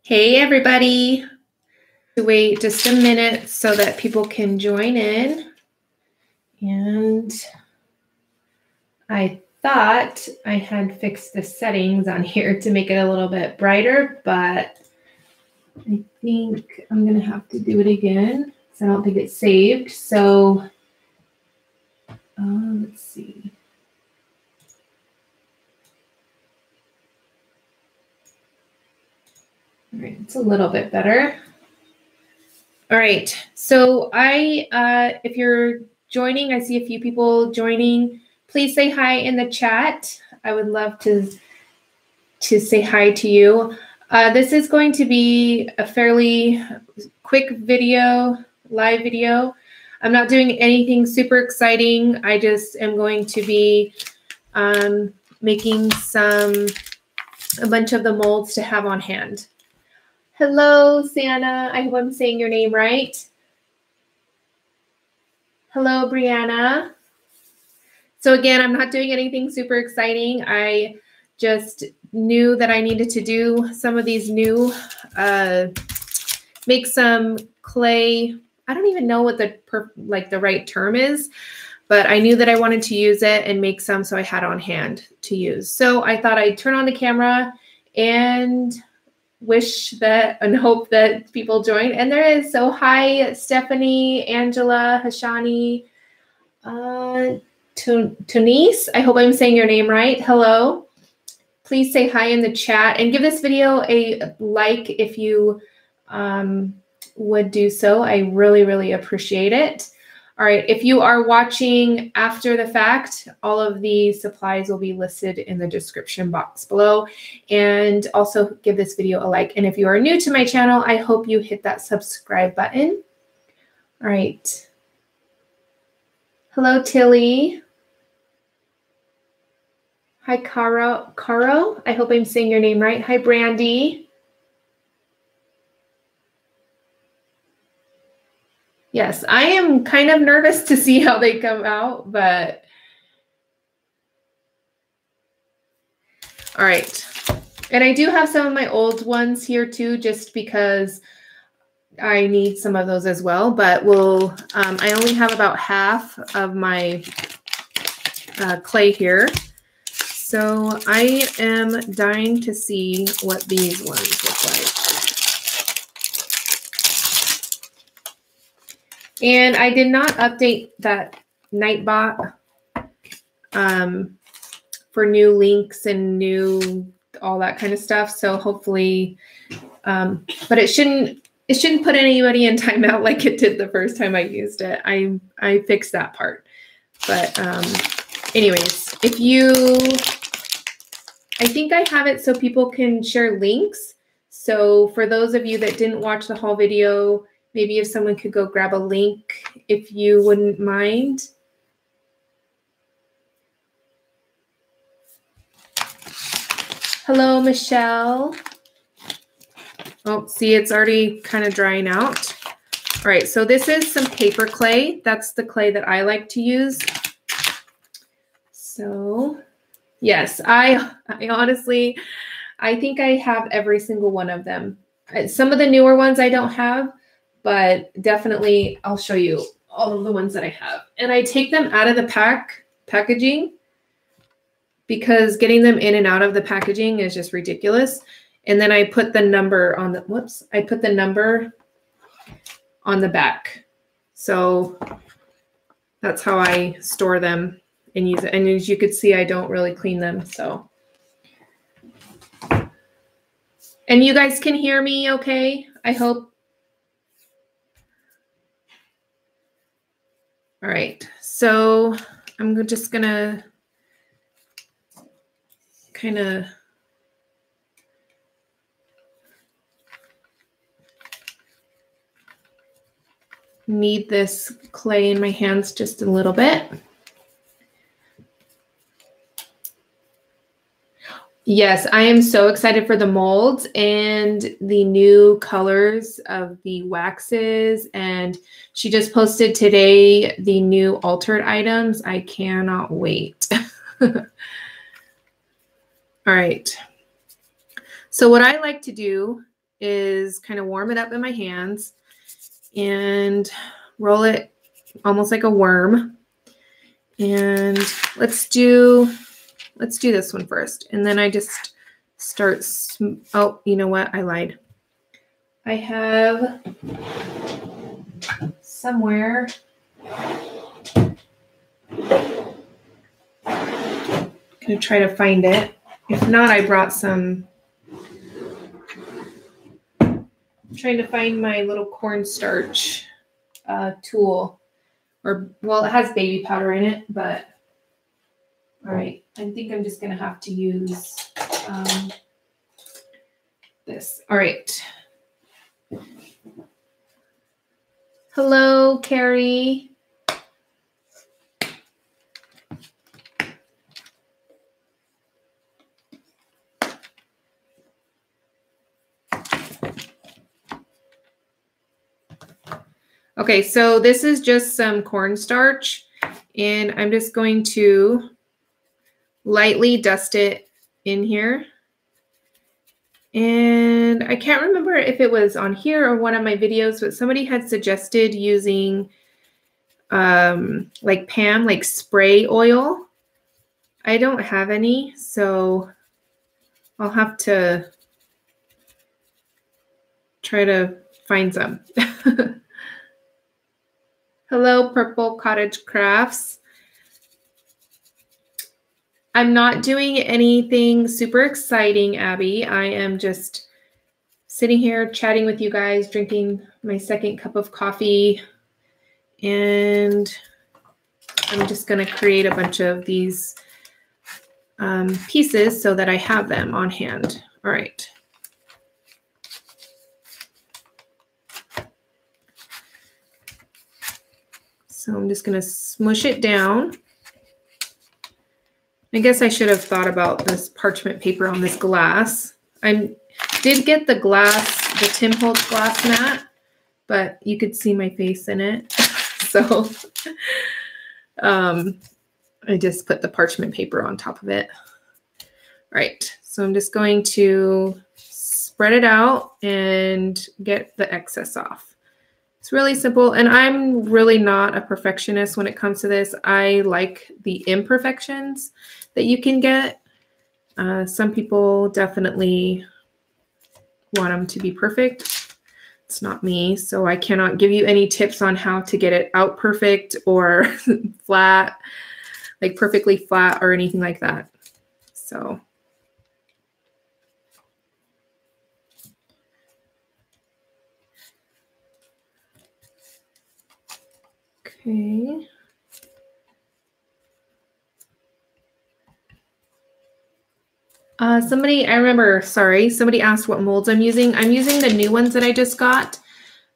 Hey everybody, wait just a minute so that people can join in. And I thought I had fixed the settings on here to make it a little bit brighter, but I think I'm going to have to do it again because I don't think it's saved. So let's see. All right, it's a little bit better. All right, so if you're joining, I see a few people joining. Please say hi in the chat. I would love to say hi to you. This is going to be a fairly quick video, live video. I'm not doing anything super exciting. I just am going to be making a bunch of the molds to have on hand. Hello, Santa. I hope I'm saying your name right. Hello, Brianna. So again, I'm not doing anything super exciting. I just knew that I needed to do some of these new, make some clay. I don't even know what the right term is, but I knew that I wanted to use it and make some so I had on hand to use. So I thought I'd turn on the camera and wish that and hope that people join. And there is. So hi, Stephanie, Angela, Hashani, Tunice. I hope I'm saying your name right. Hello. Please say hi in the chat and give this video a like if you would do so. I really, really appreciate it. All right, if you are watching after the fact, all of the supplies will be listed in the description box below. And also give this video a like. And if you are new to my channel, I hope you hit that subscribe button. All right. Hello, Tilly. Hi, Caro. I hope I'm saying your name right. Hi, Brandy. Yes, I am kind of nervous to see how they come out, but all right. And I do have some of my old ones here too, just because I need some of those as well, but I only have about half of my clay here. So I am dying to see what these ones look like. And I did not update that Nightbot for new links and new all that kind of stuff. So hopefully, but it shouldn't put anybody in timeout like it did the first time I used it. I fixed that part. But anyways, I think I have it so people can share links. So for those of you that didn't watch the whole video, maybe if someone could go grab a link, if you wouldn't mind. Hello, Michelle. Oh, see, it's already kind of drying out. All right, so this is some paper clay. That's the clay that I like to use. So, yes, I honestly, I think I have every single one of them. Some of the newer ones I don't have, but definitely I'll show you all of the ones that I have. And I take them out of the packaging because getting them in and out of the packaging is just ridiculous. And then I put the number on the, on the back. So that's how I store them and use it. And as you could see, I don't really clean them, so. And you guys can hear me okay, I hope. All right, so I'm just gonna kind of knead this clay in my hands just a little bit. Yes, I am so excited for the molds and the new colors of the waxes. And she just posted today the new altered items. I cannot wait. All right. So what I like to do is kind of warm it up in my hands and roll it almost like a worm. And let's do this one first. And then I just start, oh, you know what? I lied. I have somewhere, I'm gonna try to find it. If not, I brought some. I'm trying to find my little cornstarch tool. Or, well, it has baby powder in it, but all right. I think I'm just gonna have to use this. All right. Hello, Carrie. Okay, so this is just some cornstarch, and I'm just going to lightly dust it in here. And I can't remember if it was on here or one of my videos, but somebody had suggested using like Pam, like spray oil. I don't have any, so I'll have to try to find some. Hello, Purple Cottage Crafts. I'm not doing anything super exciting, Abby. I am just sitting here chatting with you guys, drinking my second cup of coffee, and I'm just going to create a bunch of these pieces so that I have them on hand. All right. So I'm just going to smush it down. I guess I should have thought about this parchment paper on this glass. I did get the glass, the Tim Holtz glass mat, but you could see my face in it. So I just put the parchment paper on top of it. All right, so I'm just going to spread it out and get the excess off. It's really simple, and I'm really not a perfectionist when it comes to this. I like the imperfections that you can get. Some people definitely want them to be perfect. It's not me, so I cannot give you any tips on how to get it out perfect or flat, like perfectly flat or anything like that. So okay. Somebody asked what molds I'm using. I'm using the new ones that I just got.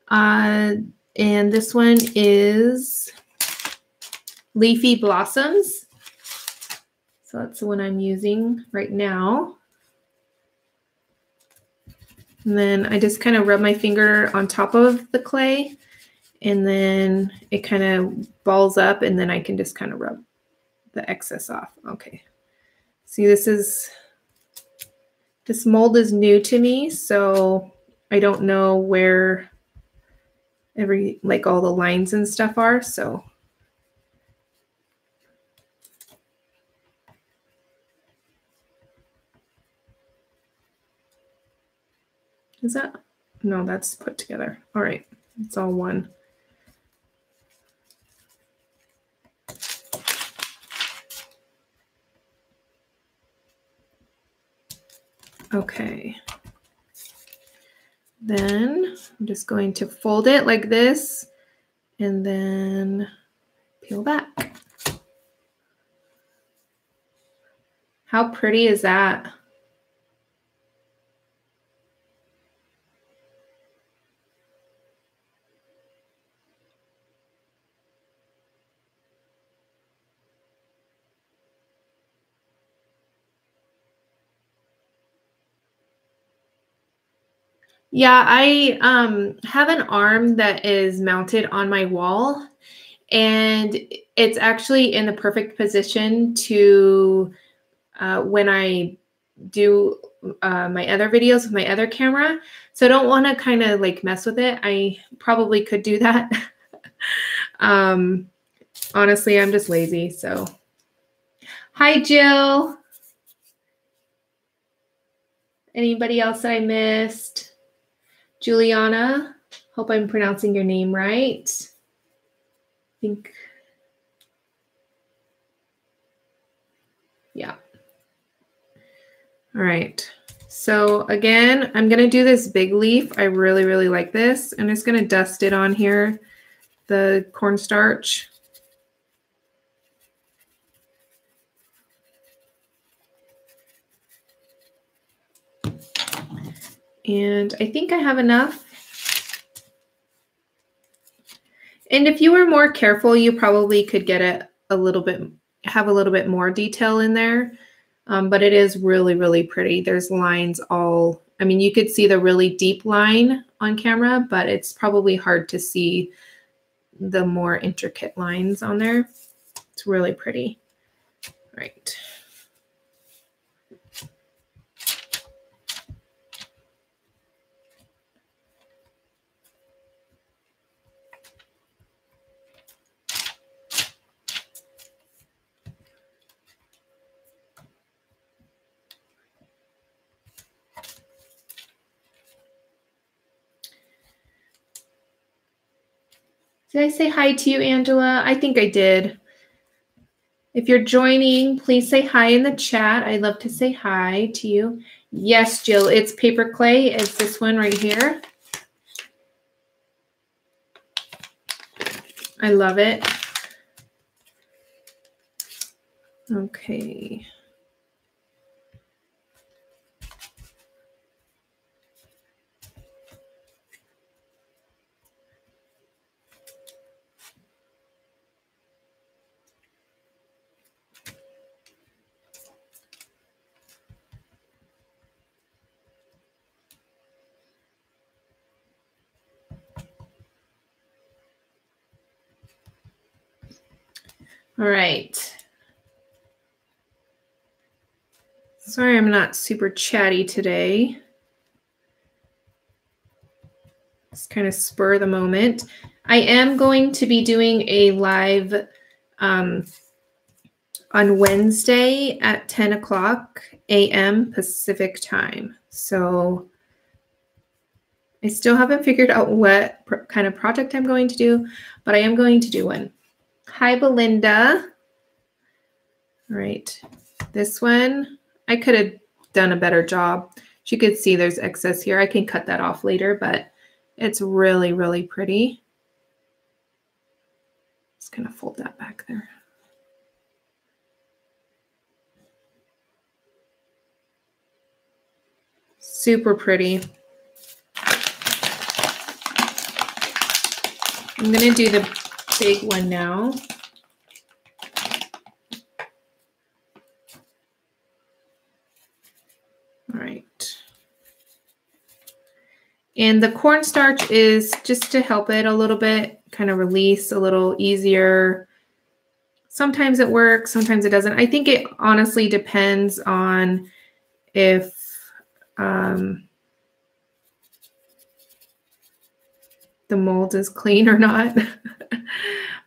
And this one is Leafy Blossoms. So that's the one I'm using right now. And then I just kind of rub my finger on top of the clay, and then it kind of balls up, and then I can just kind of rub the excess off. Okay. See, this mold is new to me, so I don't know where all the lines and stuff are, so. Is that? No, that's put together. All right, it's all one. Okay. Then I'm just going to fold it like this and then peel back. How pretty is that? Yeah, I have an arm that is mounted on my wall, and it's actually in the perfect position to when I do my other videos with my other camera. So I don't want to kind of like mess with it. I probably could do that. Honestly, I'm just lazy. So hi, Jill. Anybody else that I missed? Juliana, hope I'm pronouncing your name right. I think, yeah. All right. So again, I'm going to do this big leaf. I really, really like this. I'm just going to dust it on here, the cornstarch. And I think I have enough. And if you were more careful, you probably could get it a little bit, have a little bit more detail in there. But it is really, really pretty. There's lines all, I mean, you could see the really deep line on camera, but it's probably hard to see the more intricate lines on there. It's really pretty. All right. Did I say hi to you, Angela? I think I did. If you're joining, please say hi in the chat. I'd love to say hi to you. Yes, Jill, it's paper clay. It's this one right here. I love it. Okay. All right. Sorry, I'm not super chatty today. Just kind of spur of the moment. I am going to be doing a live on Wednesday at 10 o'clock a.m. Pacific time. So I still haven't figured out what kind of project I'm going to do, but I am going to do one. Hi, Belinda. All right. This one, I could have done a better job. As you could see, there's excess here. I can cut that off later, but it's really, really pretty. Just gonna fold that back there. Super pretty. I'm gonna do the big one now. All right. And the cornstarch is just to help it a little bit, kind of release a little easier. Sometimes it works, sometimes it doesn't. I think it honestly depends on if the mold is clean or not.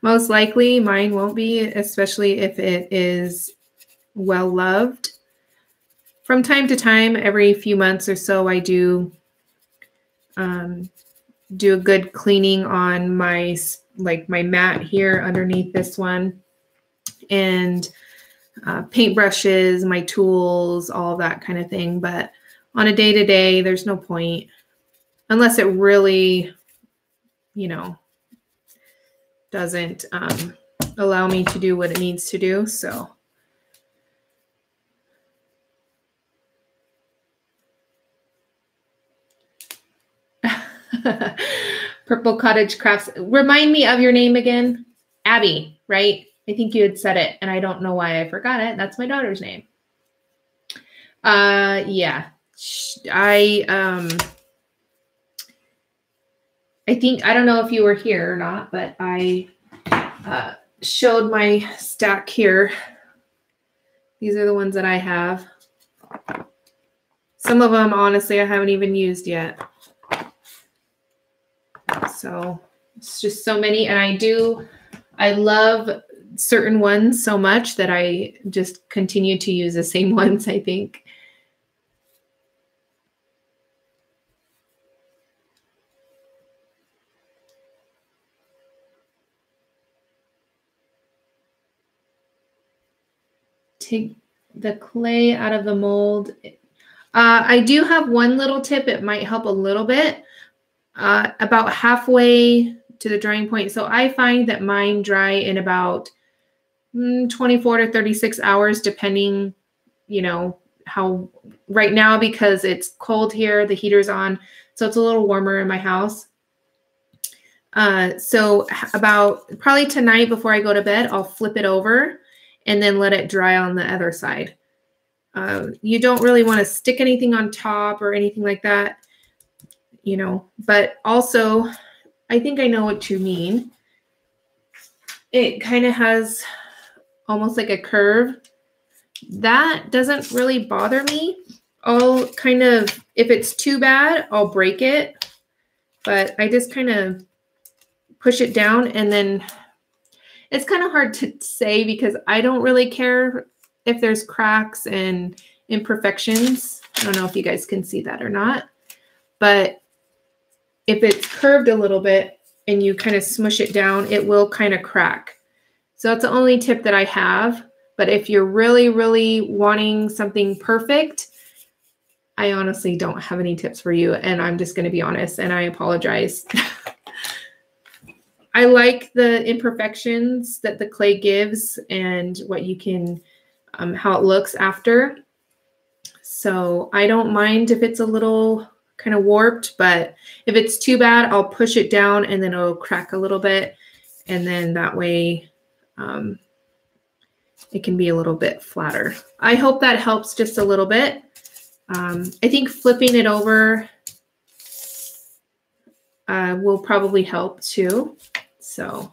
Most likely mine won't be, especially if it is well loved. From time to time, every few months or so, I do a good cleaning on my mat here underneath this one, and paintbrushes, my tools, all that kind of thing. But on a day-to-day, there's no point unless it really, you know, doesn't allow me to do what it needs to do. So Purple Cottage Crafts. Remind me of your name again. Abby, right? I think you had said it, and I don't know why I forgot it. That's my daughter's name. Yeah. I think, I don't know if you were here or not, but I showed my stack here. These are the ones that I have. Some of them, honestly, I haven't even used yet. So it's just so many. And I love certain ones so much that I just continue to use the same ones, I think. Take the clay out of the mold. I do have one little tip. It might help a little bit. About halfway to the drying point. So I find that mine dry in about 24 to 36 hours, depending, you know, how right now, because it's cold here, the heater's on, so it's a little warmer in my house. So about probably tonight before I go to bed, I'll flip it over and then let it dry on the other side. You don't really want to stick anything on top or anything like that, you know, but also I think I know what you mean. It kind of has almost like a curve. That doesn't really bother me. I'll kind of, if it's too bad, I'll break it, but I just kind of push it down, and then it's kind of hard to say because I don't really care if there's cracks and imperfections. I don't know if you guys can see that or not, but if it's curved a little bit and you kind of smush it down, it will kind of crack. So that's the only tip that I have. But if you're really, really wanting something perfect, I honestly don't have any tips for you. And I'm just going to be honest, and I apologize. I like the imperfections that the clay gives and what you can, how it looks after. So I don't mind if it's a little kind of warped, but if it's too bad, I'll push it down and then it'll crack a little bit. And then that way it can be a little bit flatter. I hope that helps just a little bit. I think flipping it over will probably help too. So.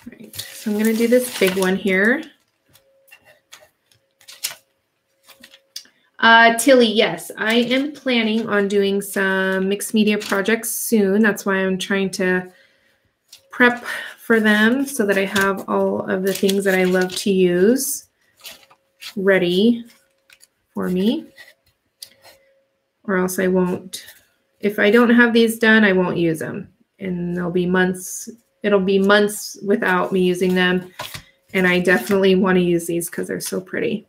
All right, so I'm going to do this big one here. Tilly, yes, I am planning on doing some mixed media projects soon. That's why I'm trying to prep for them so that I have all of the things that I love to use ready for me. Or else I won't. If I don't have these done, I won't use them. And there'll be months. It'll be months without me using them. And I definitely want to use these because they're so pretty.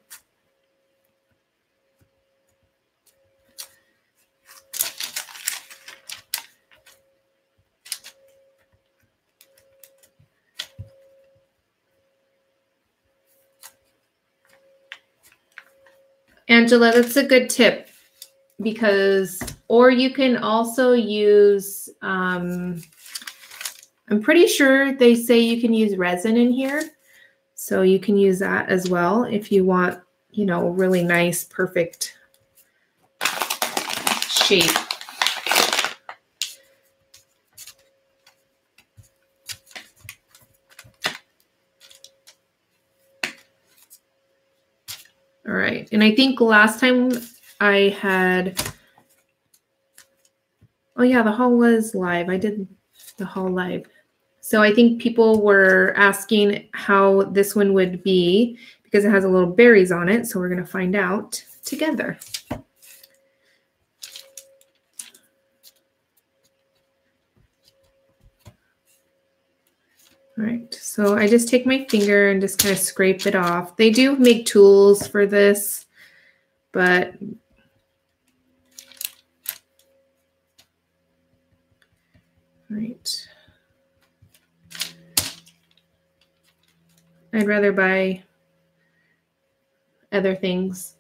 Angela, that's a good tip because, or you can also use, I'm pretty sure they say you can use resin in here. So you can use that as well if you want, you know, really nice, perfect shape. All right, and I think last time I had, oh yeah, the haul was live. I did the haul live. So I think people were asking how this one would be because it has a little berries on it. So we're going to find out together. All right, so I just take my finger and just kind of scrape it off. They do make tools for this, but all right. I'd rather buy other things.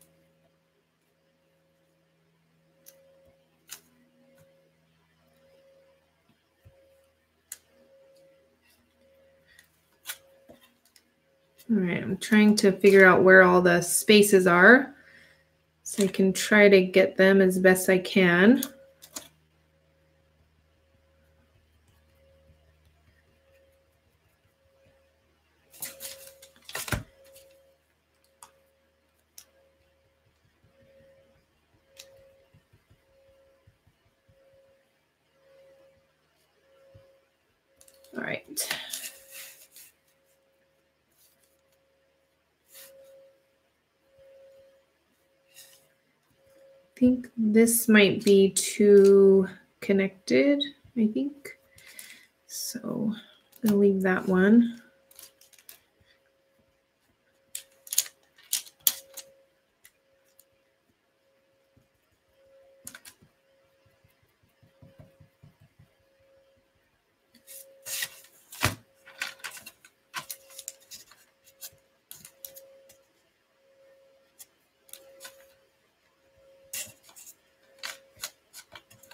All right, I'm trying to figure out where all the spaces are so I can try to get them as best I can. think this might be too connected, I think. So I'll leave that one.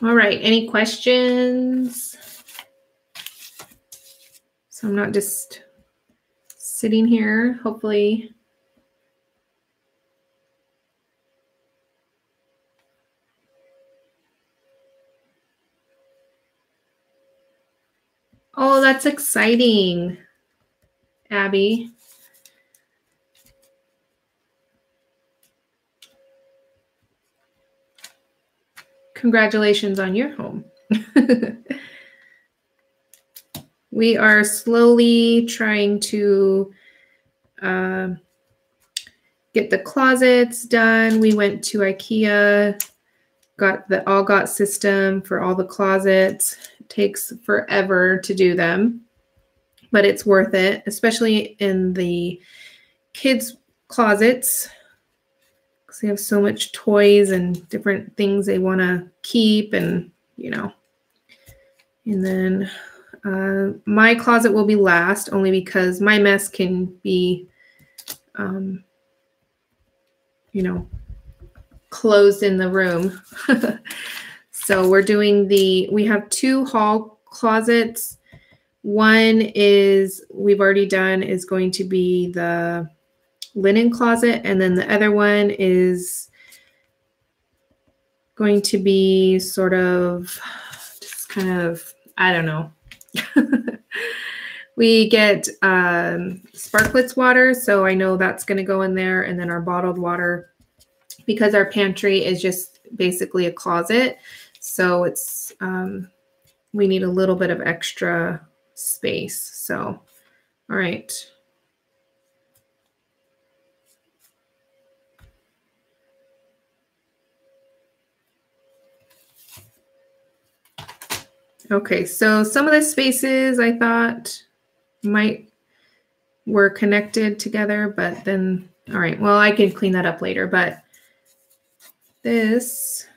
All right, any questions? So I'm not just sitting here, hopefully. Oh, that's exciting, Abby. Congratulations on your home. We are slowly trying to get the closets done. We went to IKEA, got the all-got system for all the closets. It takes forever to do them, but it's worth it, especially in the kids' closets, because they have so much toys and different things they want to keep, and you know. And then my closet will be last, only because my mess can be, you know, closed in the room. So we're doing we have 2 hall closets. One is, we've already done, is going to be the linen closet. And then the other one is going to be sort of just kind of, I don't know. We get Sparkletts water, so I know that's going to go in there, and then our bottled water, because our pantry is just basically a closet, so it's we need a little bit of extra space. So, all right. Okay, so some of the spaces I thought were connected together, but then, all right, well, I can clean that up later, but this,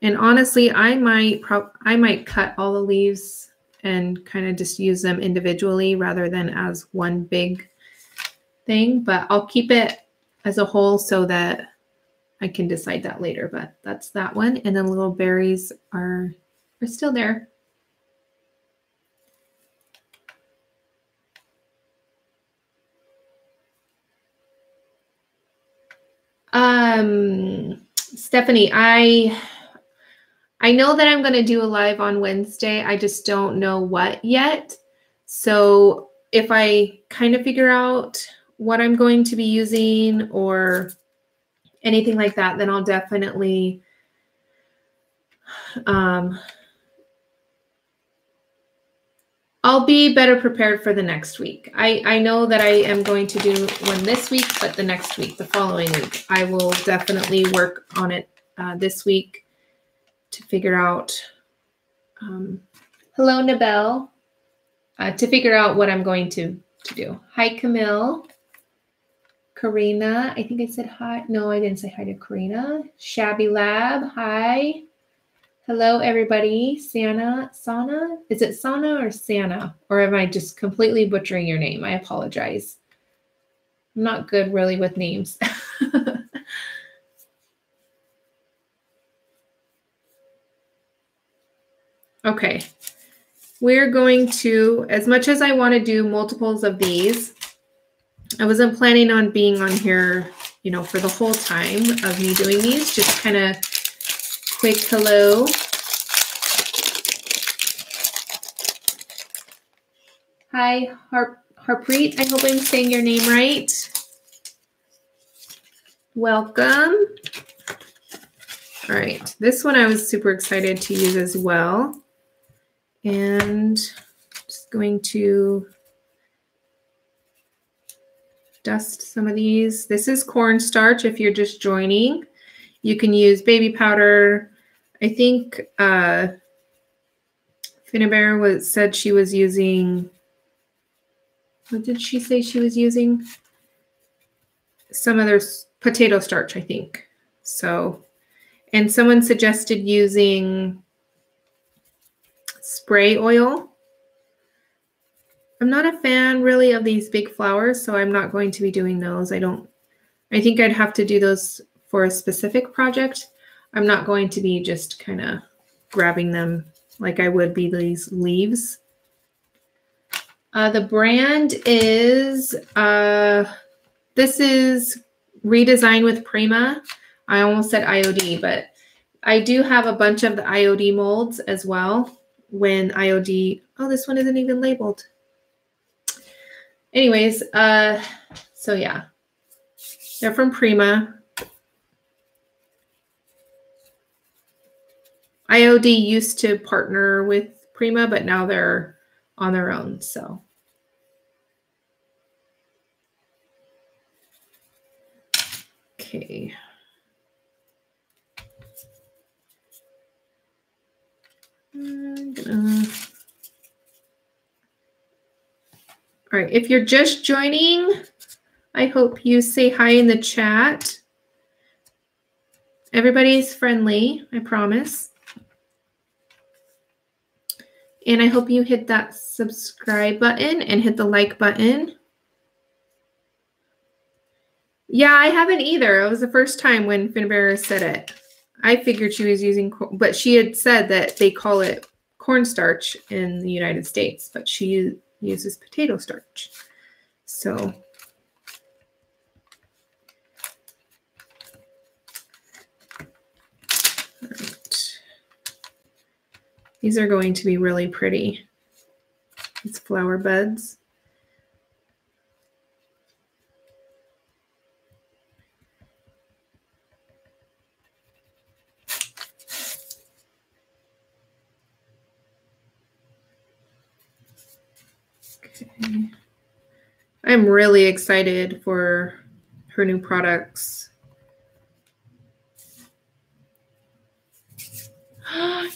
and honestly, I might cut all the leaves and kind of just use them individually rather than as one big thing, but I'll keep it as a whole so that I can decide that later. But that's that one. And then little berries are still there. Stephanie, I know that I'm going to do a live on Wednesday. I just don't know what yet. So if I kind of figure out what I'm going to be using or anything like that, then I'll definitely I'll be better prepared for the next week. I know that I am going to do one this week, but the next week, the following week, I will definitely work on it this week to figure out, hello, Nabel, to figure out what I'm going to do. Hi, Camille. Karina, I think I said hi. No, I didn't say hi to Karina. Shabby Lab, hi. Hello, everybody. Sana? Is it Sana or Santa? Or am I just completely butchering your name? I apologize. I'm not good really with names. Okay. We're going to, as much as I want to do multiples of these, I wasn't planning on being on here, you know, for the whole time of me doing these, just kind of quick hello. Hi, Harpreet. I hope I'm saying your name right. Welcome. All right, this one I was super excited to use as well. And just going to dust some of these. This is cornstarch if you're just joining. You can use baby powder. I think Finibert said she was using, what did she say she was using? Some other potato starch, I think. So, and someone suggested using spray oil. I'm not a fan really of these big flowers, so I'm not going to be doing those. I think I'd have to do those for a specific project. I'm not going to be just kind of grabbing them like I would be these leaves. The brand is, this is Redesign with Prima. I almost said IOD, but I do have a bunch of the IOD molds as well. When IOD, oh, this one isn't even labeled. Anyways, so yeah, they're from Prima. IOD used to partner with Prima, but now they're on their own, so. Okay. All right, if you're just joining, I hope you say hi in the chat. Everybody's friendly, I promise. And I hope you hit that subscribe button and hit the like button. Yeah, I haven't either. It was the first time when Finibert said it. I figured she was using, but she had said that they call it cornstarch in the United States, but she uses potato starch. So, all right. These are going to be really pretty. These flower buds. Okay. I'm really excited for her new products.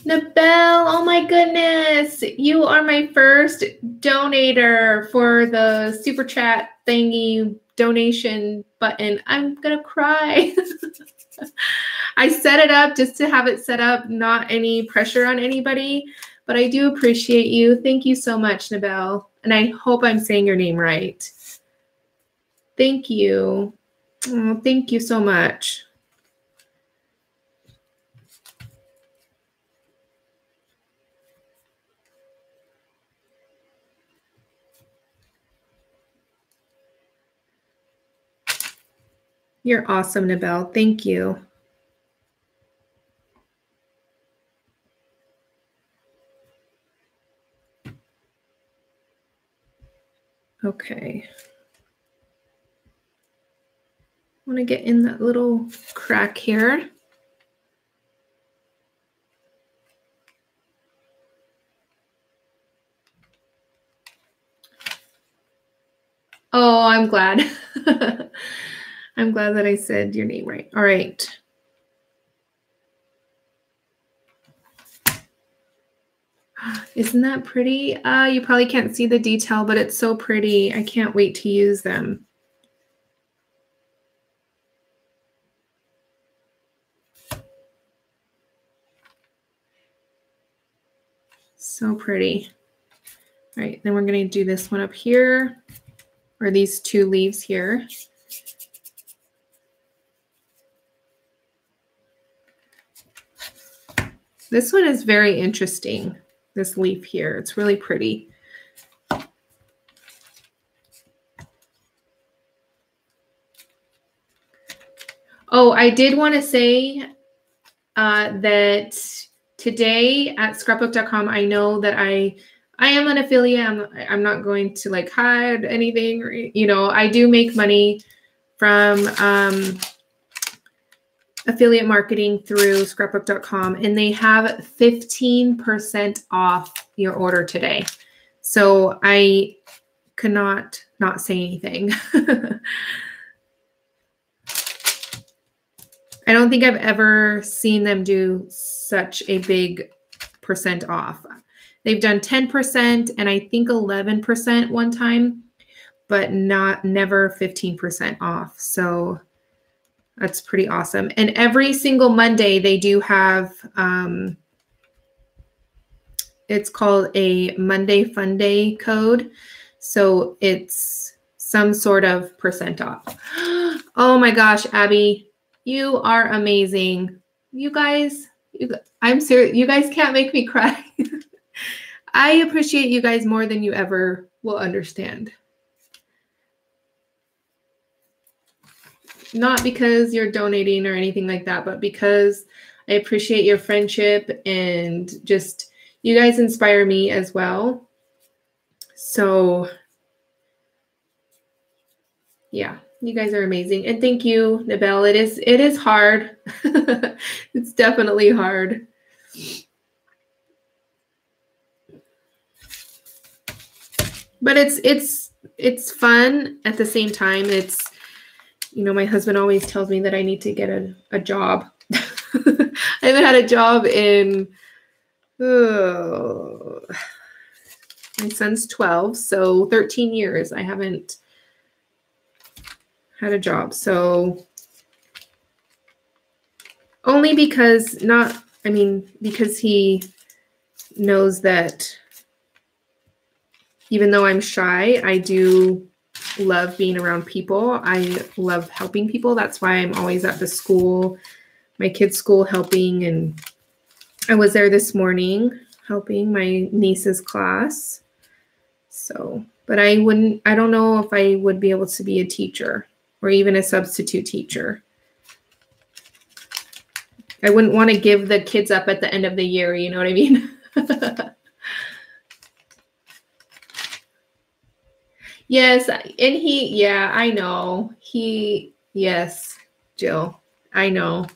Nabel, oh my goodness. You are my first donator for the super chat thingy donation button. I'm gonna cry. I set it up just to have it set up, not any pressure on anybody, but I do appreciate you. Thank you so much, Nabel. And I hope I'm saying your name right. Thank you. Oh, thank you so much. You're awesome, Nabel. Thank you. Okay. I want to get in that little crack here. Oh, I'm glad. I'm glad that I said your name right. All right. Isn't that pretty? You probably can't see the detail, but it's so pretty. I can't wait to use them. So pretty. All right, then we're going to do this one up here, or these two leaves here. This one is very interesting, this leaf here. It's really pretty. Oh, I did want to say that today at scrapbook.com, I know that I am an affiliate. I'm not going to like hide anything. Or, you know, I do make money from affiliate marketing through scrapbook.com, and they have 15% off your order today. So I cannot not say anything. I don't think I've ever seen them do such a big % off. They've done 10% and I think 11% one time, but never 15% off. So that's pretty awesome. And every single Monday they do have, it's called a Monday Fun Day code. So it's some sort of % off. Oh my gosh, Abby, you are amazing. You guys, I'm serious. You guys can't make me cry. I appreciate you guys more than you ever will understand. Not because you're donating or anything like that, but because I appreciate your friendship and just you guys inspire me as well. So yeah, you guys are amazing. And thank you, Nabel. It is hard. It's definitely hard. But it's fun at the same time. It's, you know, my husband always tells me that I need to get a job. I haven't had a job in, my son's 12, so 13 years. I haven't had a job. So only because because he knows that even though I'm shy, I do love being around people. I love helping people. That's why I'm always at the school, my kids' school, helping. And I was there this morning helping my niece's class. So, but I don't know if I would be able to be a teacher or even a substitute teacher. I wouldn't want to give the kids up at the end of the year. You know what I mean? Yes, and yeah, I know. Yes, Jill, I know.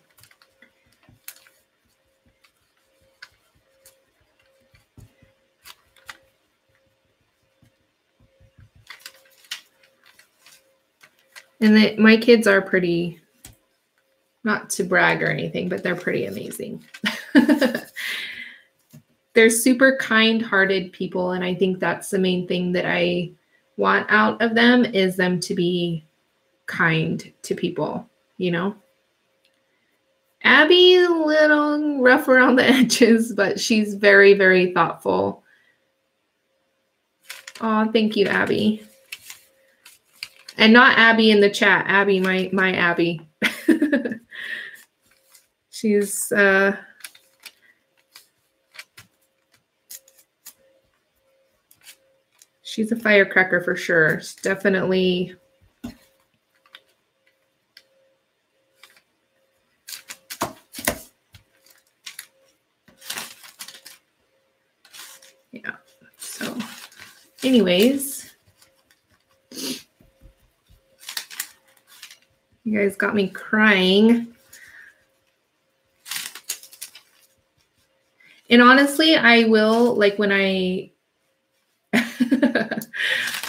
And my kids are pretty, not to brag or anything, but they're pretty amazing. They're super kind-hearted people, and I think that's the main thing that I want out of them, is them to be kind to people, you know. Abby, a little rough around the edges, but she's very, very thoughtful. Oh, thank you, Abby. And not Abby in the chat, Abby, my Abby. She's a firecracker for sure. She's definitely yeah. So anyways, you guys got me crying. And honestly, I will, like, when I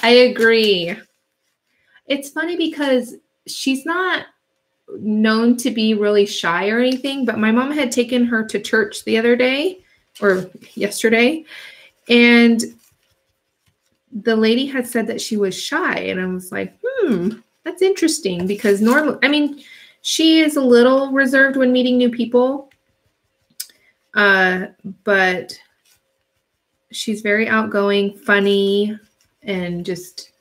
agree. It's funny because she's not known to be really shy or anything, but my mom had taken her to church the other day or yesterday, and the lady had said that she was shy, and I was like, that's interesting, because normally, I mean, she is a little reserved when meeting new people, but she's very outgoing, funny, and just,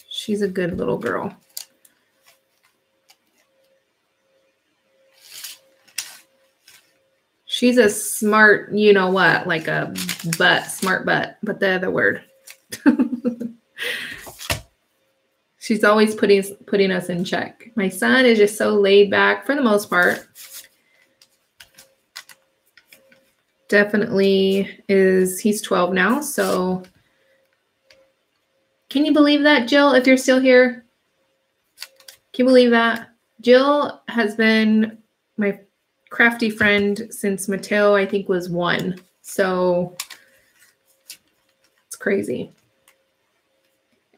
she's a good little girl. She's a smart, you know what, like a smart butt, but the other word. She's always putting us in check. My son is just so laid back for the most part. Definitely is, he's 12 now, so can you believe that, Jill, if you're still here? Can you believe that? Jill has been my crafty friend since Mateo, I think, was 1. So it's crazy.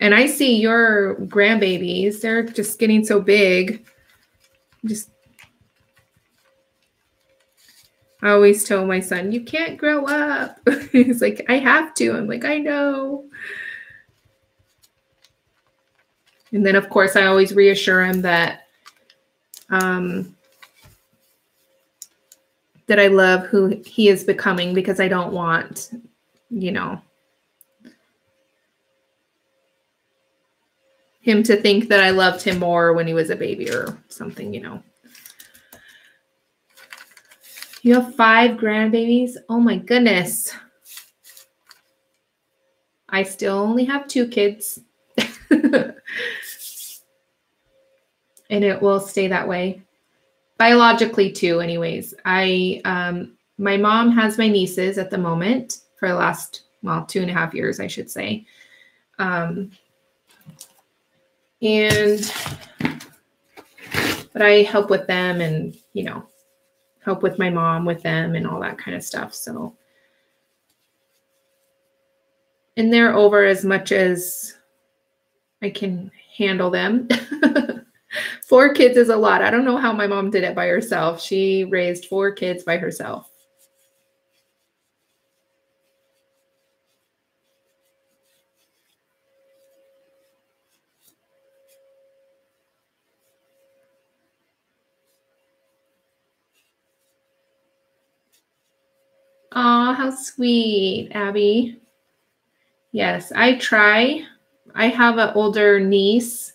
And I see your grandbabies, they're just getting so big. I always tell my son, you can't grow up. He's like, I have to. I'm like, I know. And then, of course, I always reassure him that that I love who he is becoming, because I don't want, you know, him to think that I loved him more when he was a baby or something, you know. You have 5 grandbabies? Oh my goodness. I still only have 2 kids. And it will stay that way. Biologically too, anyways. My mom has my nieces at the moment for the last, well, 2.5 years, I should say. But I help with them and, you know, help with my mom with them and all that kind of stuff. So, and they're over as much as I can handle them. 4 kids is a lot. I don't know how my mom did it by herself. She raised 4 kids by herself. Oh, how sweet, Abby. Yes, I try. I have an older niece.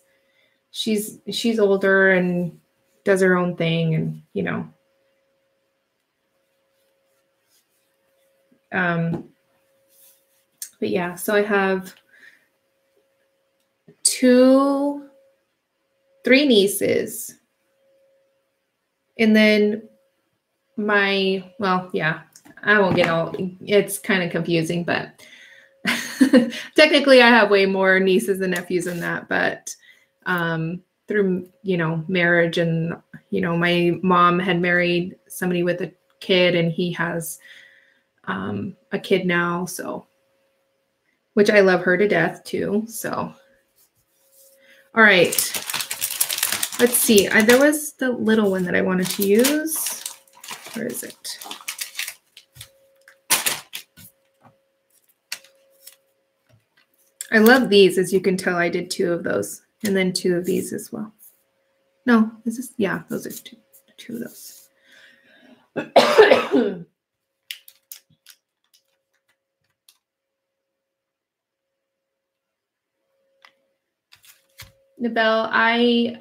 She's older and does her own thing, and you know. But yeah, so I have 3 nieces. And then well, yeah, I won't get all, it's kind of confusing, but technically I have way more nieces and nephews than that, but through, you know, marriage and, you know, my mom had married somebody with a kid and he has a kid now, so, which I love her to death too, so. All right, let's see. There was the little one that I wanted to use. Where is it? I love these. As you can tell, I did 2 of those and then 2 of these as well. No, this is, yeah, those are 2 of those. Nabelle, I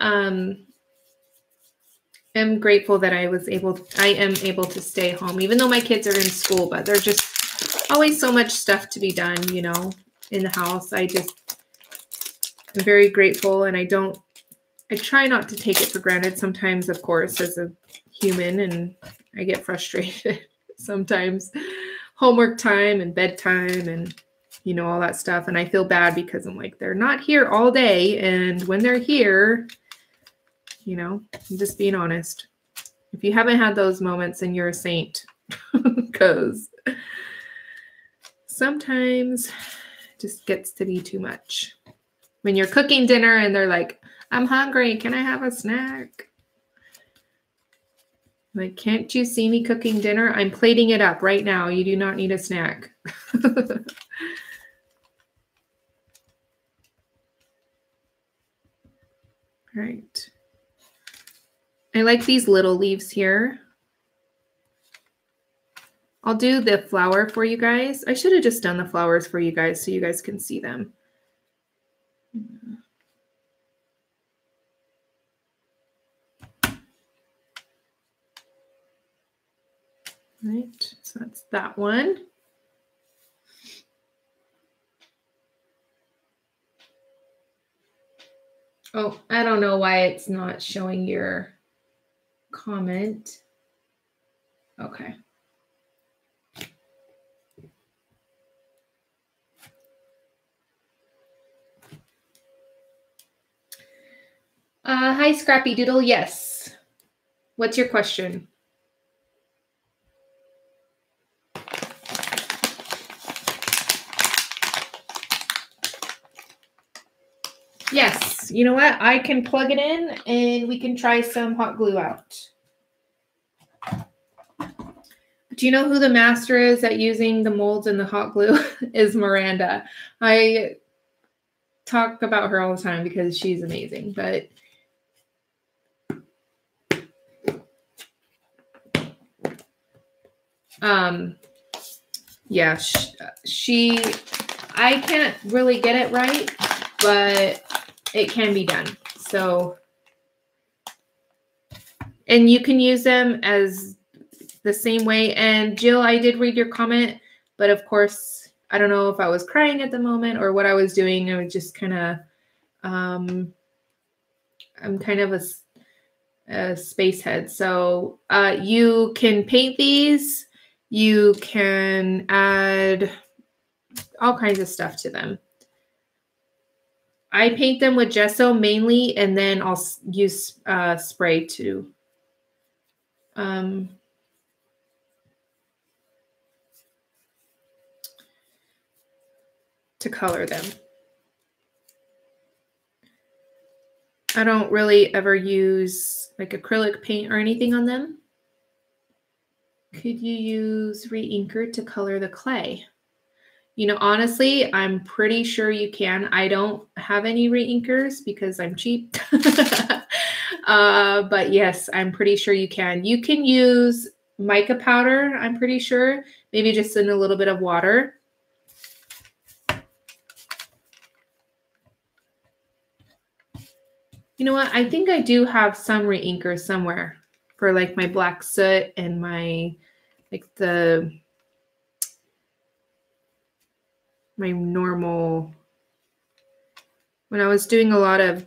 am grateful that I am able to stay home, even though my kids are in school, but there's just always so much stuff to be done, you know, in the house. I just am very grateful, and I try not to take it for granted sometimes, of course, as a human, and I get frustrated sometimes. Homework time and bedtime and, you know, all that stuff. And I feel bad because I'm like, they're not here all day. And when they're here, you know, I'm just being honest. If you haven't had those moments, then you're a saint, because sometimes it just gets to be too much. When you're cooking dinner and they're like, I'm hungry, can I have a snack? Like, can't you see me cooking dinner? I'm plating it up right now. You do not need a snack. All right. I like these little leaves here. I'll do the flower for you guys. I should have just done the flowers for you guys so you guys can see them. Right, so that's that one. Oh, I don't know why it's not showing your comment. Okay. Hi, Scrappy Doodle. Yes. What's your question? Yes, you know what? I can plug it in and we can try some hot glue out. Do you know who the master is at using the molds and the hot glue? Is Miranda. I talk about her all the time because she's amazing, but yeah, I can't really get it right, but it can be done. So, and you can use them as the same way. And Jill, I did read your comment, but of course, I don't know if I was crying at the moment or what I was doing. I was just kind of, I'm kind of a space head. So you can paint these. You can add all kinds of stuff to them. I paint them with gesso mainly, and then I'll use spray to color them. I don't really ever use like acrylic paint or anything on them. Could you use re-inker to color the clay? You know, honestly, I'm pretty sure you can. I don't have any re-inkers because I'm cheap. But yes, I'm pretty sure you can. You can use mica powder, I'm pretty sure. Maybe just in a little bit of water. You know what? I think I do have some re-inkers somewhere for like my black soot and my my normal, when I was doing a lot of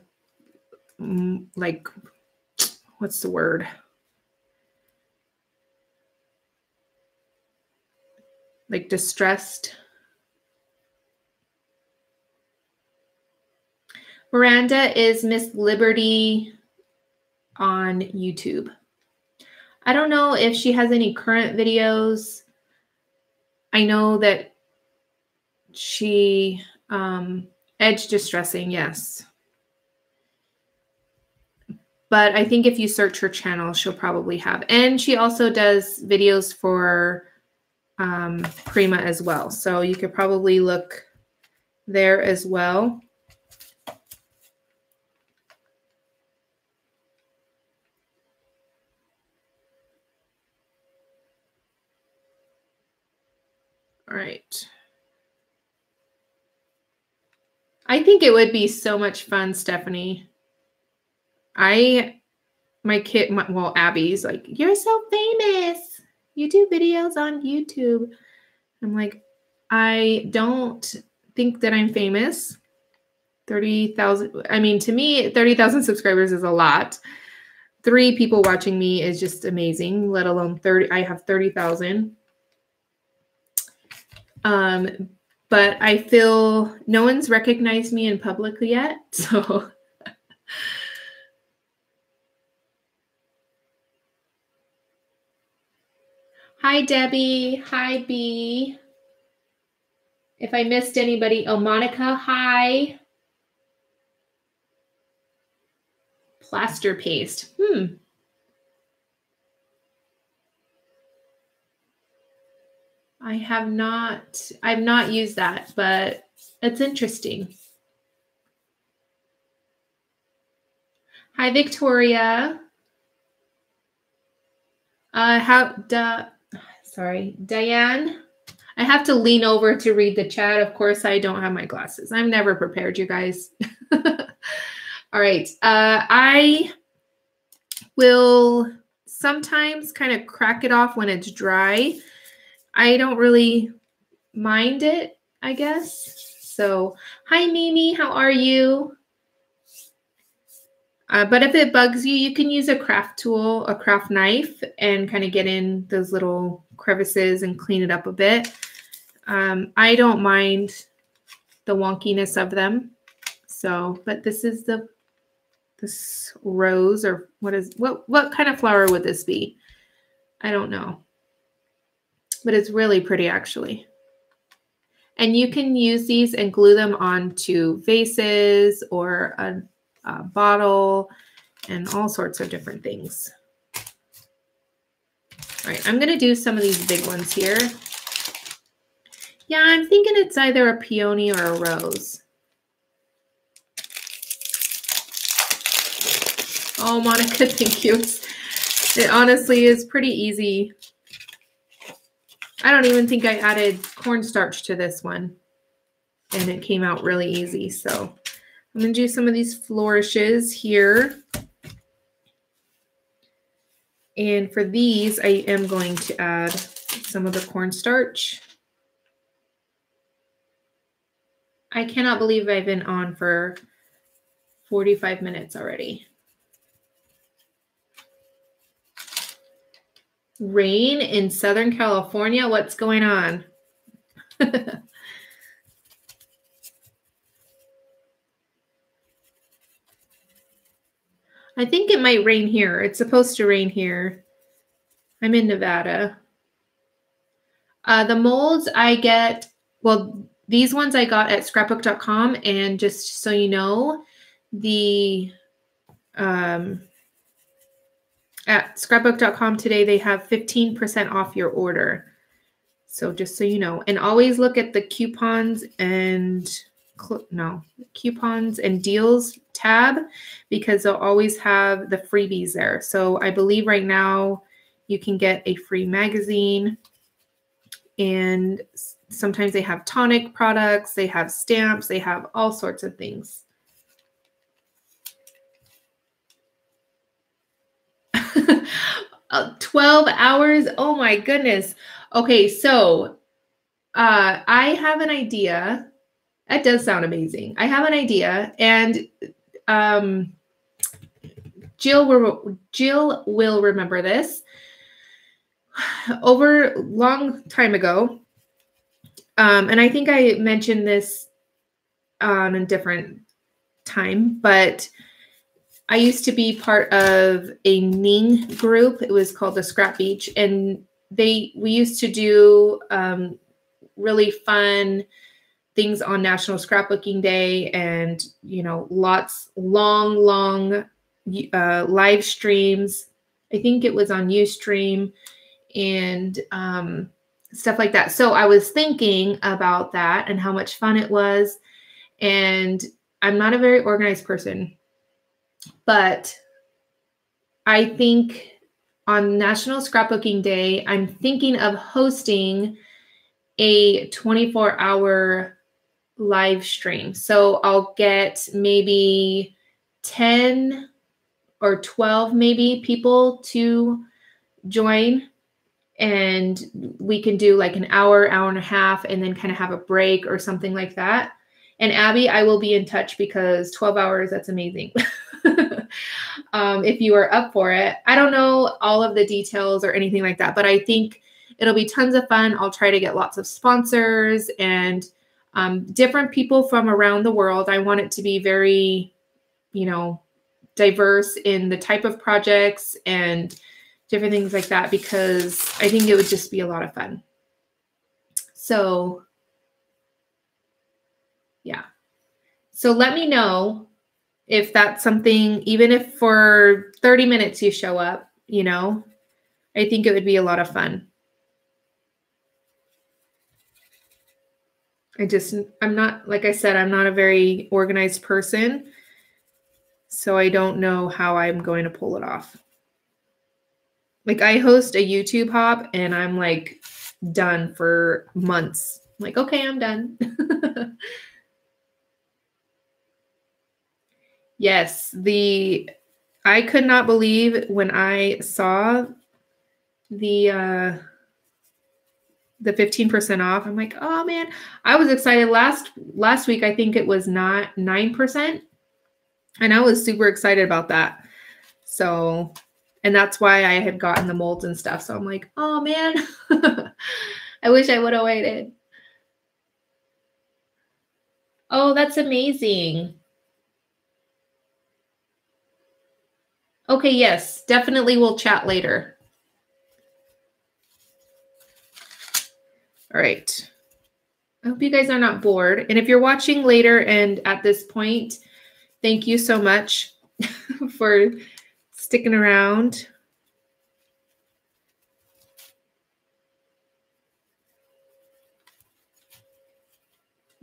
like, what's the word? Like distressed. Miranda is Miss Liberty on YouTube. I don't know if she has any current videos. I know that she, edge distressing, yes. But I think if you search her channel, she'll probably have. And she also does videos for Prima as well. So you could probably look there as well. All right. I think it would be so much fun, Stephanie. Well, Abby's like, you're so famous. You do videos on YouTube. I'm like, I don't think that I'm famous. 30,000. I mean, to me, 30,000 subscribers is a lot. 3 people watching me is just amazing, let alone 30. I have 30,000. But I feel no one's recognized me in public yet. So hi, Debbie. Hi, B. If I missed anybody, oh, Monica, hi. Plaster paste. I've not used that, but it's interesting. Hi, Victoria. Sorry, Diane. I have to lean over to read the chat. Of course, I don't have my glasses. I'm never prepared, you guys. All right. I will sometimes kind of crack it off when it's dry. I don't really mind it, I guess. So, hi, Mimi. How are you? But if it bugs you, you can use a craft tool, a craft knife, and kind of get in those little crevices and clean it up a bit. I don't mind the wonkiness of them. So, but this is this rose, or what kind of flower would this be? I don't know. But it's really pretty, actually. And you can use these and glue them onto vases or a bottle and all sorts of different things. All right, I'm going to do some of these big ones here. Yeah, I'm thinking it's either a peony or a rose. Oh, Monica, thank you. It honestly is pretty easy. I don't even think I added cornstarch to this one. And it came out really easy. So I'm going to do some of these flourishes here. And for these, I am going to add some of the cornstarch. I cannot believe I've been on for 45 minutes already. Rain in Southern California? What's going on? I think it might rain here. It's supposed to rain here. I'm in Nevada. The molds I get, well, these ones I got at scrapbook.com. And just so you know, the at scrapbook.com today, they have 15% off your order. So just so you know, and always look at the coupons and deals tab, because they'll always have the freebies there. So I believe right now you can get a free magazine, and sometimes they have tonic products, they have stamps, they have all sorts of things. 12 hours. Oh my goodness. Okay, so I have an idea. That does sound amazing. I have an idea, and Jill will remember this. Over a long time ago, and I think I mentioned this on a different time, but I used to be part of a Ning group. It was called the Scrap Beach, and we used to do really fun things on National Scrapbooking Day, and lots long live streams. I think it was on Ustream and stuff like that. So I was thinking about that and how much fun it was. And I'm not a very organized person, but I think on National Scrapbooking Day, I'm thinking of hosting a 24-hour live stream. So I'll get maybe 10 or 12 maybe people to join, and we can do like an hour and a half, and then kind of have a break or something like that. And Abby, I will be in touch, because 12 hours, that's amazing. If you are up for it. I don't know all of the details or anything like that, but I think it'll be tons of fun. I'll try to get lots of sponsors and different people from around the world. I want it to be very, diverse in the type of projects and different things like that, because I think it would just be a lot of fun. So, yeah. So let me know if that's something, even if for 30 minutes you show up, I think it would be a lot of fun. I'm not, like I said, I'm not a very organized person, so I don't know how I'm going to pull it off. Like, I host a YouTube hop, and I'm like done for months. I'm like, okay, I'm done. Yes, I could not believe when I saw the 15% off. I'm like, oh man, I was excited last week. I think it was not 9%. And I was super excited about that. So, and that's why I had gotten the molds and stuff. So I'm like, oh man, I wish I would have waited. Oh, that's amazing. Okay, yes, definitely we'll chat later. All right. I hope you guys are not bored. And if you're watching later and at this point, thank you so much for sticking around.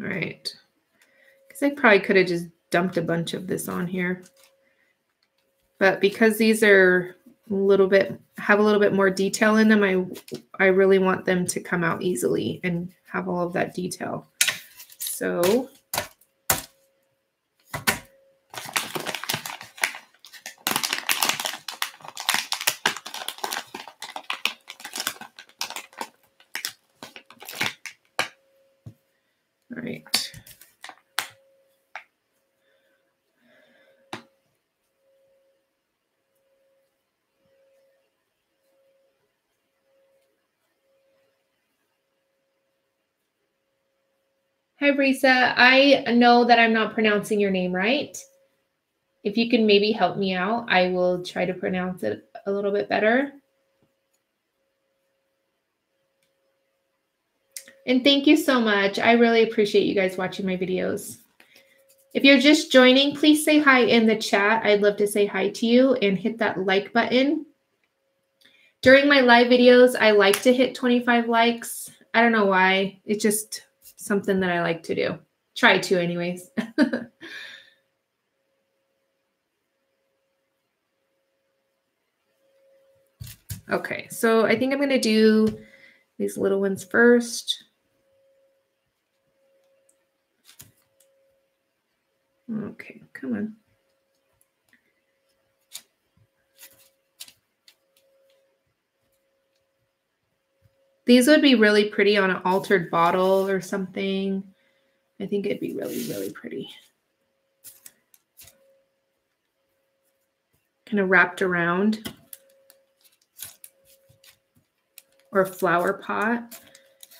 All right. Because I probably could have just dumped a bunch of this on here. But because these are have a little bit more detail in them, I really want them to come out easily and have all of that detail. So all right. Hi, Brisa. I know that I'm not pronouncing your name right. If you can maybe help me out, I will try to pronounce it a little bit better. And thank you so much. I really appreciate you guys watching my videos. If you're just joining, please say hi in the chat. I'd love to say hi to you and hit that like button. During my live videos, I like to hit 25 likes. I don't know why. It's just something that I like to do. Try to anyways. Okay, so I think I'm going to do these little ones first. Okay, come on. These would be really pretty on an altered bottle or something. I think it'd be really, really pretty. Kind of wrapped around. Or a flower pot.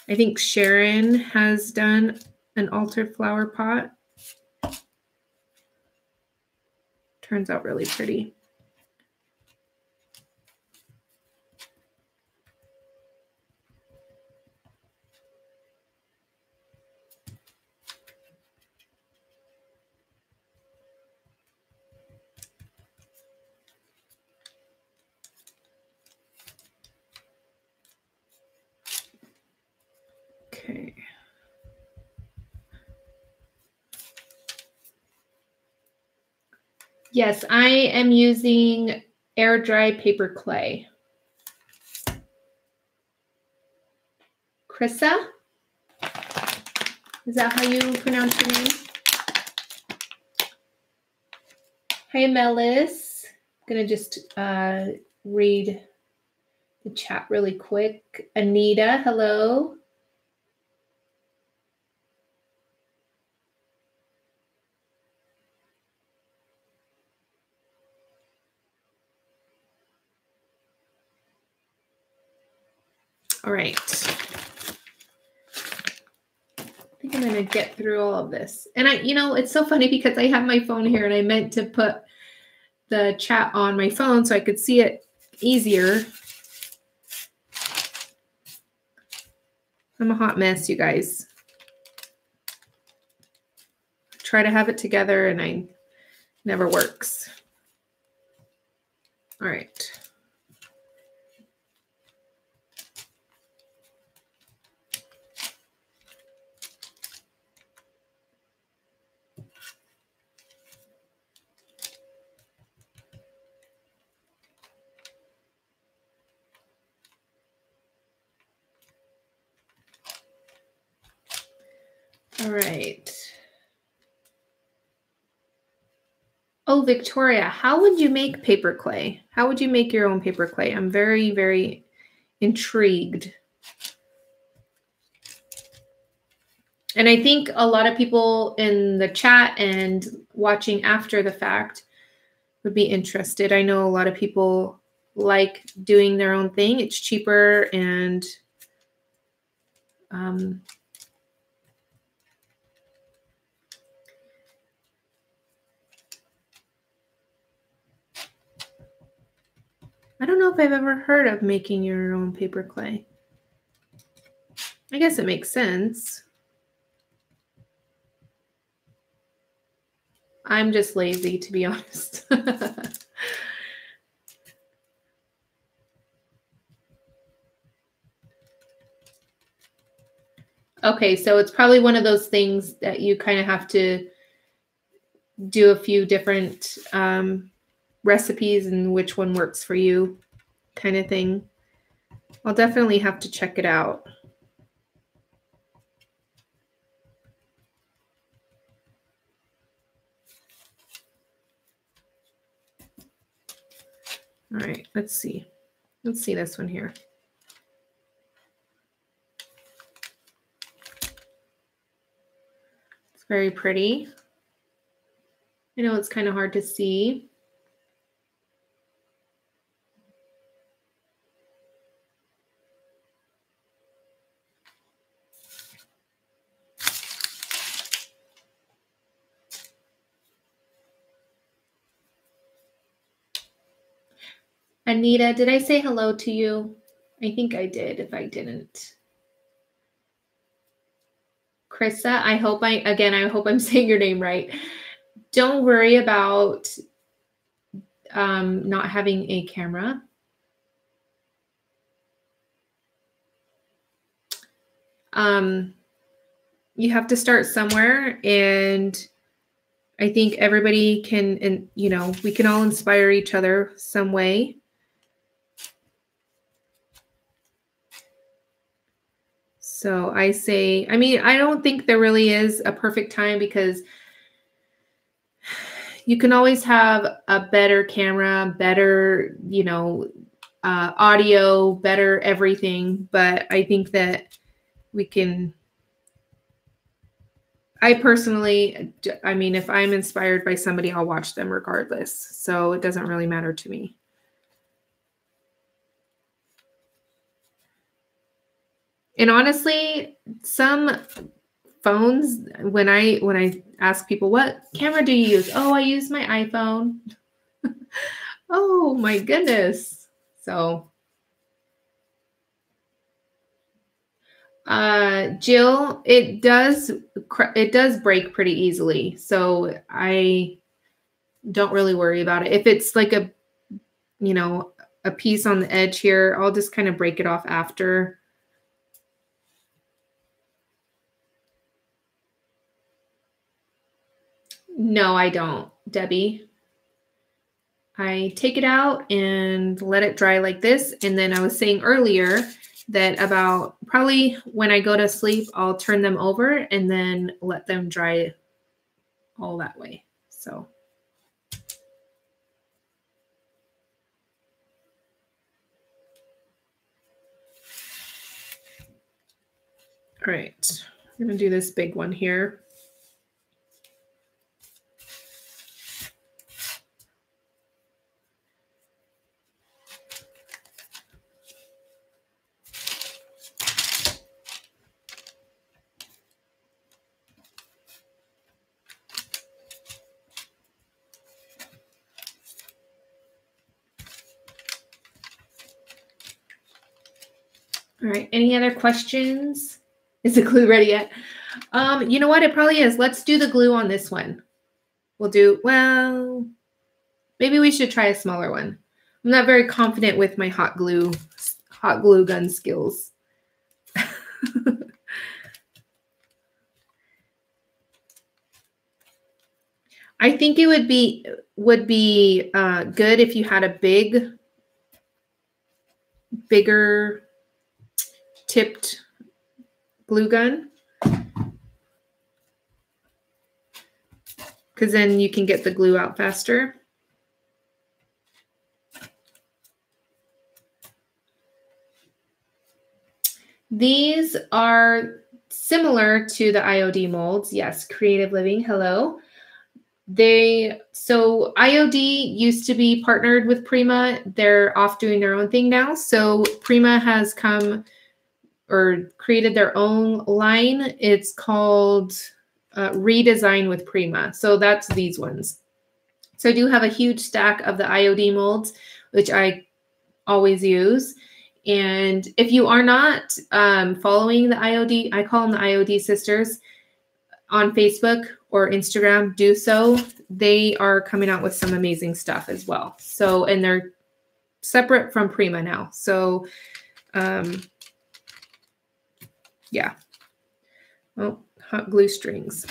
I think Sharon has done an altered flower pot. Turns out really pretty. Okay. Yes, I am using air dry paper clay. Krissa? Is that how you pronounce your name? Hi, Melis. I'm going to just read the chat really quick. Anita, hello. All right. I think I'm going to get through all of this. And it's so funny because I have my phone here and I meant to put the chat on my phone so I could see it easier. I'm a hot mess, you guys. Try to have it together and I never works. All right. All right. Oh, Victoria, how would you make paper clay? How would you make your own paper clay? I'm very, very intrigued. And I think a lot of people in the chat and watching after the fact would be interested. I know a lot of people like doing their own thing. It's cheaper and I don't know if I've ever heard of making your own paper clay. I guess it makes sense. I'm just lazy, to be honest. Okay, so it's probably one of those things that you kind of have to do a few different recipes and which one works for you kind of thing. I'll definitely have to check it out. All right, let's see. Let's see this one here. It's very pretty. I know it's kind of hard to see. Anita, did I say hello to you? I think I did. If I didn't. Krista, I hope I'm saying your name right. Don't worry about not having a camera. You have to start somewhere, and I think everybody can, and you know, we can all inspire each other some way. So I say, I mean, I don't think there really is a perfect time because you can always have a better camera, better, you know, audio, better everything. But I think that we can, I personally, I mean, if I'm inspired by somebody, I'll watch them regardless. So it doesn't really matter to me. And honestly, some phones, when I ask people, what camera do you use? Oh, I use my iPhone. Oh my goodness. So Jill, it does break pretty easily. So I don't really worry about it. If it's like a, you know, a piece on the edge here, I'll just kind of break it off after. No, I don't, Debbie. I take it out and let it dry like this. And then I was saying earlier that about probably when I go to sleep, I'll turn them over and then let them dry all that way. So. All right, I'm going to do this big one here. All right, any other questions? Is the glue ready yet? You know what? It probably is. Let's do the glue on this one. We'll do, well, maybe we should try a smaller one. I'm not very confident with my hot glue gun skills. I think it would be good if you had a bigger tipped glue gun, because then you can get the glue out faster. These are similar to the IOD molds. Yes, Creative Living, hello. So IOD used to be partnered with Prima. They're off doing their own thing now. So Prima has come or created their own line. It's called Redesign with Prima. So that's these ones. So I do have a huge stack of the IOD molds, which I always use. And if you are not following the IOD, I call them the IOD sisters on Facebook or Instagram, do so. They are coming out with some amazing stuff as well. So, and they're separate from Prima now. So, yeah. Oh, hot glue strings.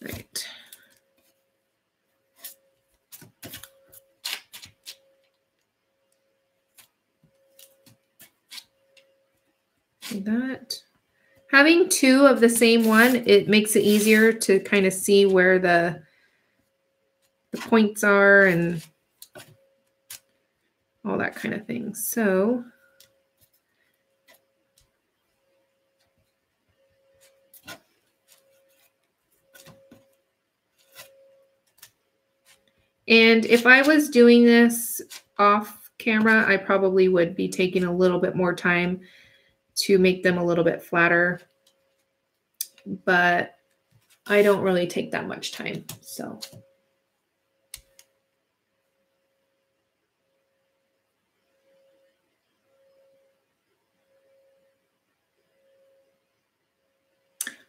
All right. Like that. Having two of the same one, it makes it easier to kind of see where the points are and all that kind of thing. So and if I was doing this off camera, I probably would be taking a little bit more time to make them a little bit flatter, but I don't really take that much time. So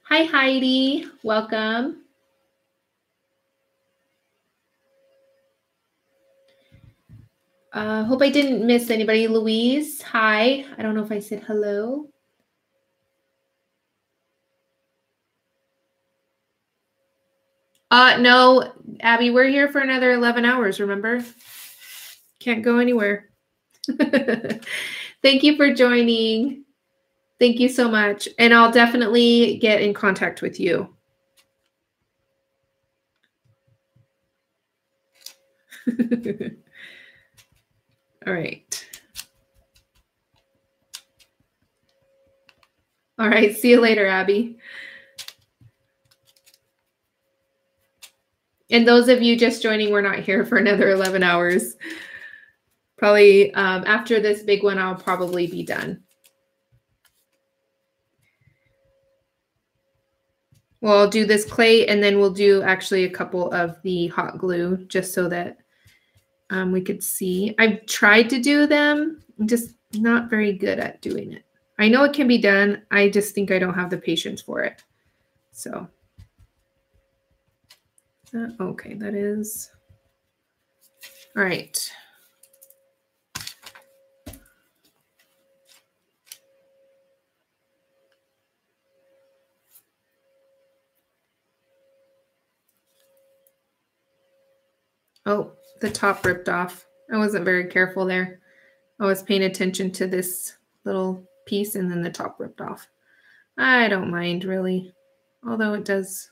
hi, Heidi. Welcome. Hope I didn't miss anybody. Louise, hi. I don't know if I said hello. No, Abby, we're here for another 11 hours, remember? Can't go anywhere. Thank you for joining. Thank you so much. And I'll definitely get in contact with you. All right. All right. See you later, Abby. And those of you just joining, we're not here for another 11 hours. Probably after this big one, I'll probably be done. Well, I'll do this clay and then we'll do actually a couple of the hot glue just so that we could see. I've tried to do them. I'm just not very good at doing it. I know it can be done. I just think I don't have the patience for it. So, okay, that is. All right. Oh, the top ripped off. I wasn't very careful there. I was paying attention to this little piece and then the top ripped off. I don't mind really, although it does.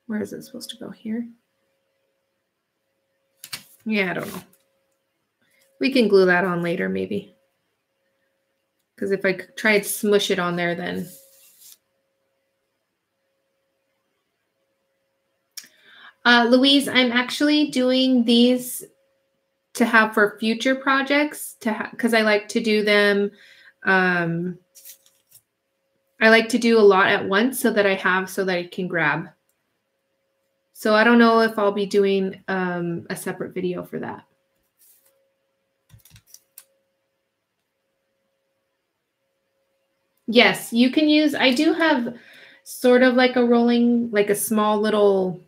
Where is it supposed to go? Here? Yeah, I don't know. We can glue that on later maybe. Because if I try to smush it on there, then. Louise, I'm actually doing these to have for future projects because I like to do them. I like to do a lot at once so that I have so that I can grab. So I don't know if I'll be doing a separate video for that. Yes, you can use, I do have sort of like a rolling, like a small little,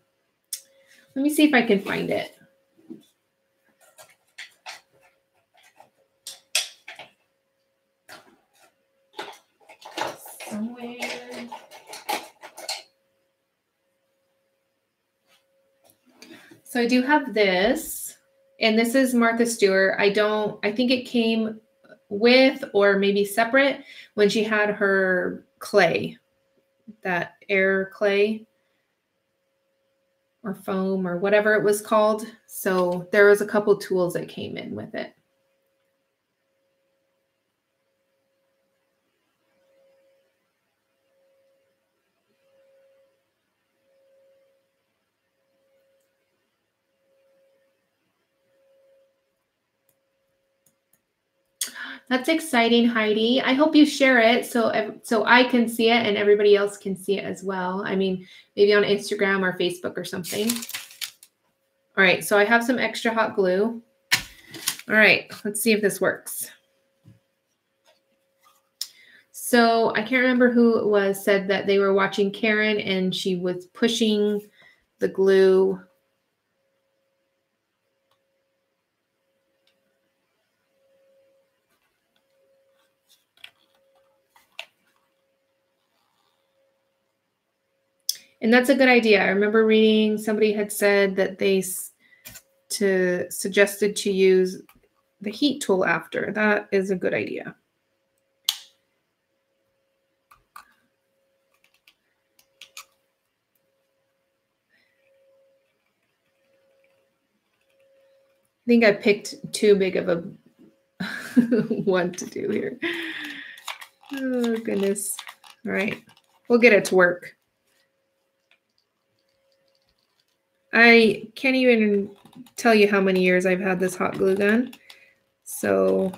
let me see if I can find it. Somewhere. So I do have this, and this is Martha Stewart. I think it came with or maybe separate when she had her clay, that air clay or foam or whatever it was called. So there was a couple tools that came in with it. That's exciting, Heidi. I hope you share it so I can see it and everybody else can see it as well. I mean, maybe on Instagram or Facebook or something. All right, so I have some extra hot glue. All right, let's see if this works. So I can't remember who it was said that they were watching Karen and she was pushing the glue. And that's a good idea. I remember reading somebody had said that they suggested to use the heat tool after. That is a good idea. I think I picked too big of a one to do here. Oh, goodness. All right. We'll get it to work. I can't even tell you how many years I've had this hot glue gun. So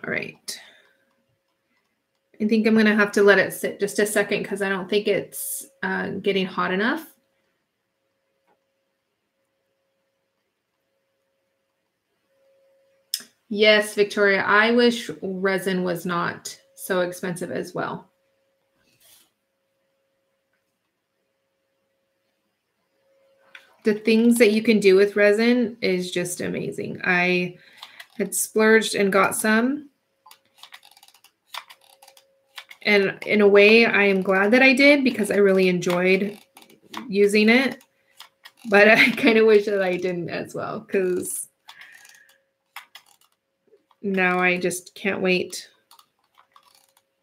all right. I think I'm going to have to let it sit just a second because I don't think it's getting hot enough. Yes, Victoria, I wish resin was not so expensive as well. The things that you can do with resin is just amazing. I had splurged and got some. And in a way, I am glad that I did because I really enjoyed using it. But I kind of wish that I didn't as well because now I just can't wait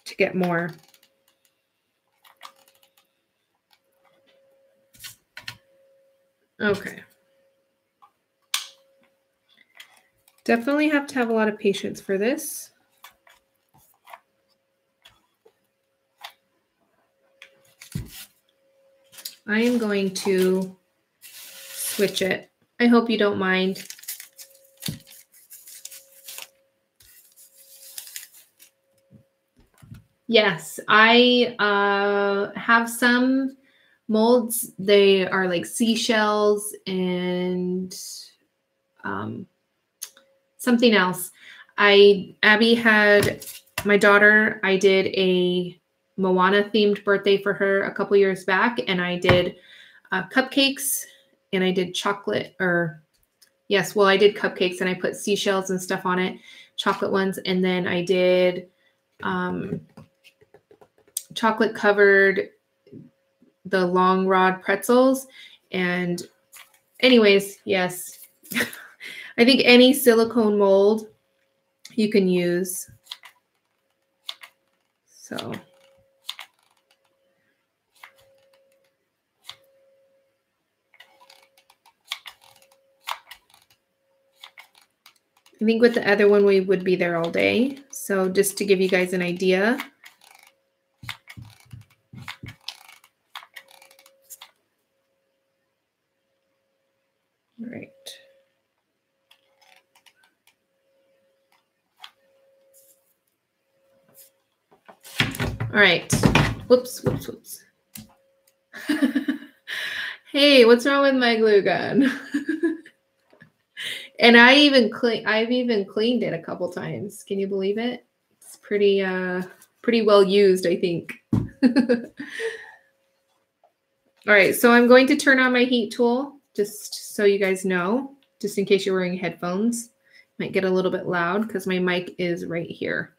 to get more. Okay. Definitely have to have a lot of patience for this. I am going to switch it. I hope you don't mind. Yes, I have some molds. They are like seashells and something else. Abby had my daughter. I did a Moana themed birthday for her a couple years back, and I did cupcakes and I did chocolate or yes, well, I did cupcakes and I put seashells and stuff on it, chocolate ones, and then I did chocolate covered the long rod pretzels. And anyways, yes, I think any silicone mold you can use. So I think with the other one, we would be there all day. So just to give you guys an idea. All right. All right. Whoops. Hey, what's wrong with my glue gun? And I've even cleaned it a couple times. Can you believe it? It's pretty well used, I think. All right, so I'm going to turn on my heat tool just so you guys know, just in case you're wearing headphones. Might get a little bit loud because my mic is right here.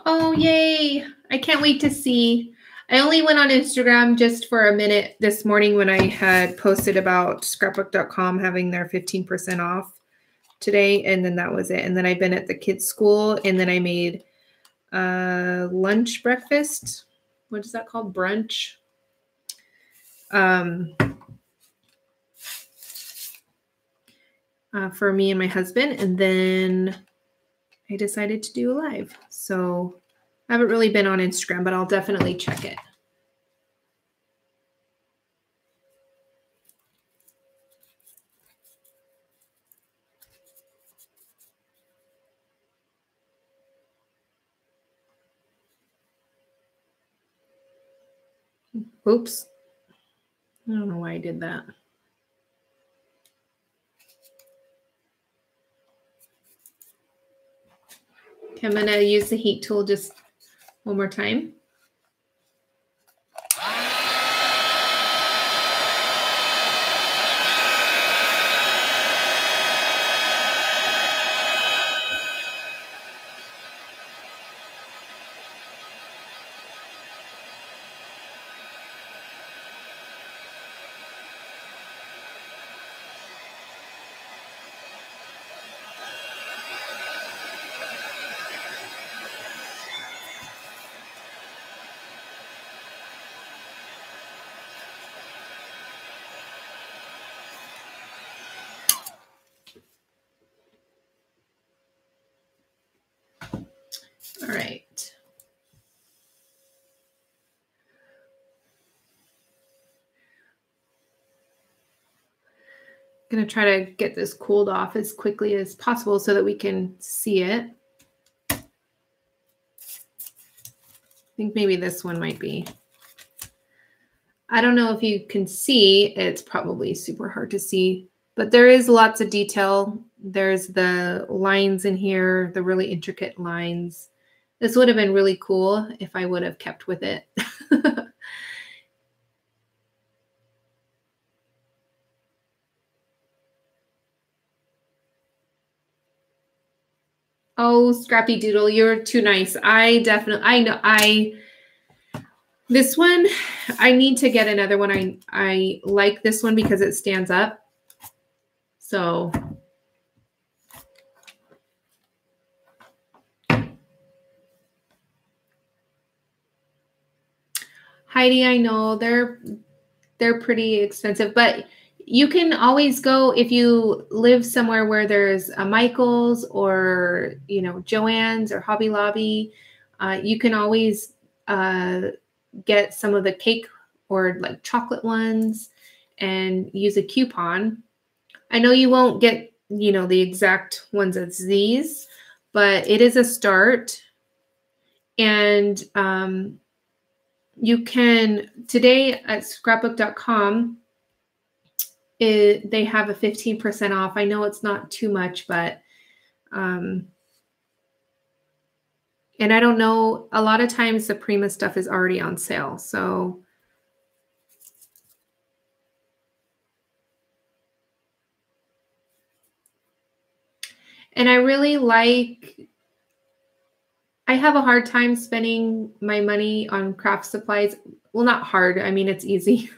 Oh, yay. I can't wait to see. I only went on Instagram just for a minute this morning when I had posted about scrapbook.com having their 15% off today. And then that was it. And then I've been at the kids' school, and then I made lunch breakfast. What is that called? Brunch. For me and my husband. And then I decided to do a live. So I haven't really been on Instagram, but I'll definitely check it. Oops. I don't know why I did that. Okay, I'm going to use the heat tool just one more time. All right. I'm going to try to get this cooled off as quickly as possible so that we can see it. I think maybe this one might be. I don't know if you can see. It's probably super hard to see, but there is lots of detail. There's the lines in here, the really intricate lines. This would have been really cool if I would have kept with it. Oh, Scrappy Doodle, you're too nice. This one, I need to get another one. I like this one because it stands up. So Heidi, I know they're pretty expensive, but you can always go if you live somewhere where there's a Michael's or, you know, Joann's or Hobby Lobby. You can always get some of the cake or like chocolate ones and use a coupon. I know you won't get, you know, the exact ones as these, but it is a start. And you can, today at scrapbook.com, they have a 15% off. I know it's not too much, but, and I don't know, a lot of times the Prima stuff is already on sale. So, and I really like, I have a hard time spending my money on craft supplies. Well, not hard. I mean, it's easy.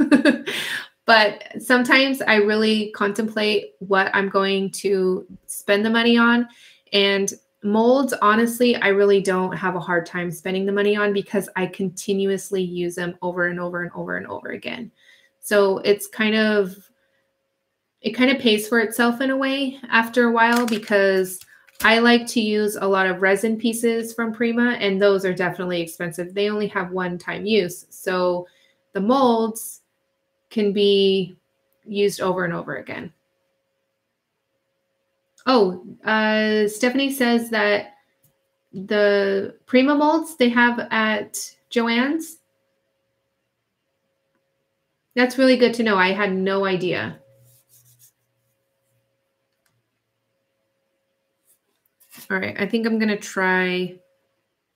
But sometimes I really contemplate what I'm going to spend the money on. And molds, honestly, I really don't have a hard time spending the money on because I continuously use them over and over and over and over again. So it's it kind of pays for itself in a way after a while, because I like to use a lot of resin pieces from Prima, and those are definitely expensive. They only have one-time use. So the molds can be used over and over again. Oh, Stephanie says that the Prima molds they have at Joann's. That's really good to know. I had no idea. All right, I think I'm going to try.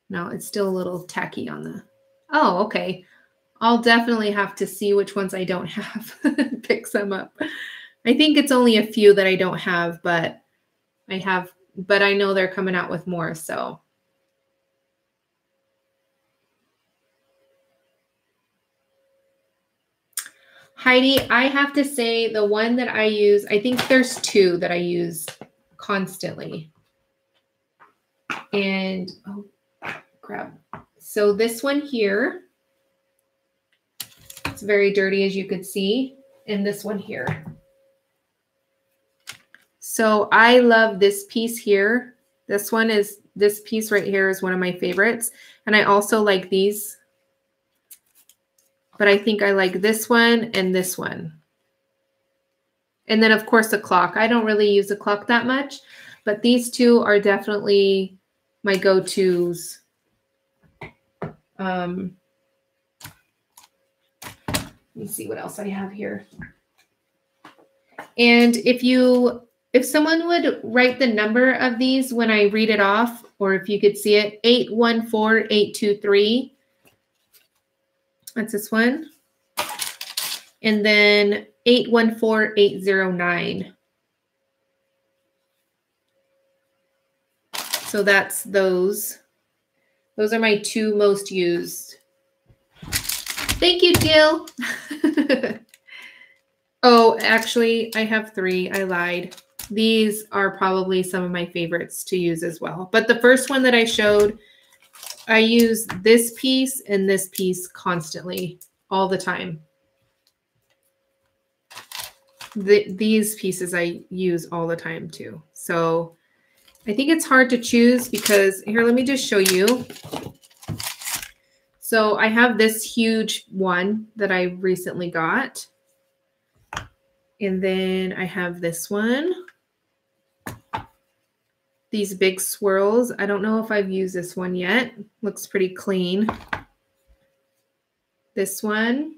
No, it's still a little tacky on the. Oh, okay. I'll definitely have to see which ones I don't have, pick some up. I think it's only a few that I don't have, but I know they're coming out with more, so. Heidi, I have to say the one that I use, I think there's two that I use constantly. And, oh, crap. So this one here, it's very dirty as you could see. And this one here. So I love this piece here. This piece right here is one of my favorites. And I also like these. But I think I like this one and this one. And then, of course, the clock. I don't really use the clock that much, but these two are definitely my go-tos. Let me see what else I have here. And if someone would write the number of these when I read it off, or if you could see it, 814823. That's this one. And then 814809. So that's those. Those are my two most used. Thank you, Jill. Oh, actually, I have three. I lied. These are probably some of my favorites to use as well. But the first one that I showed, I use this piece and this piece constantly, all the time. These pieces I use all the time too. So I think it's hard to choose because here, let me just show you. So I have this huge one that I recently got. And then I have this one. These big swirls. I don't know if I've used this one yet. Looks pretty clean. This one.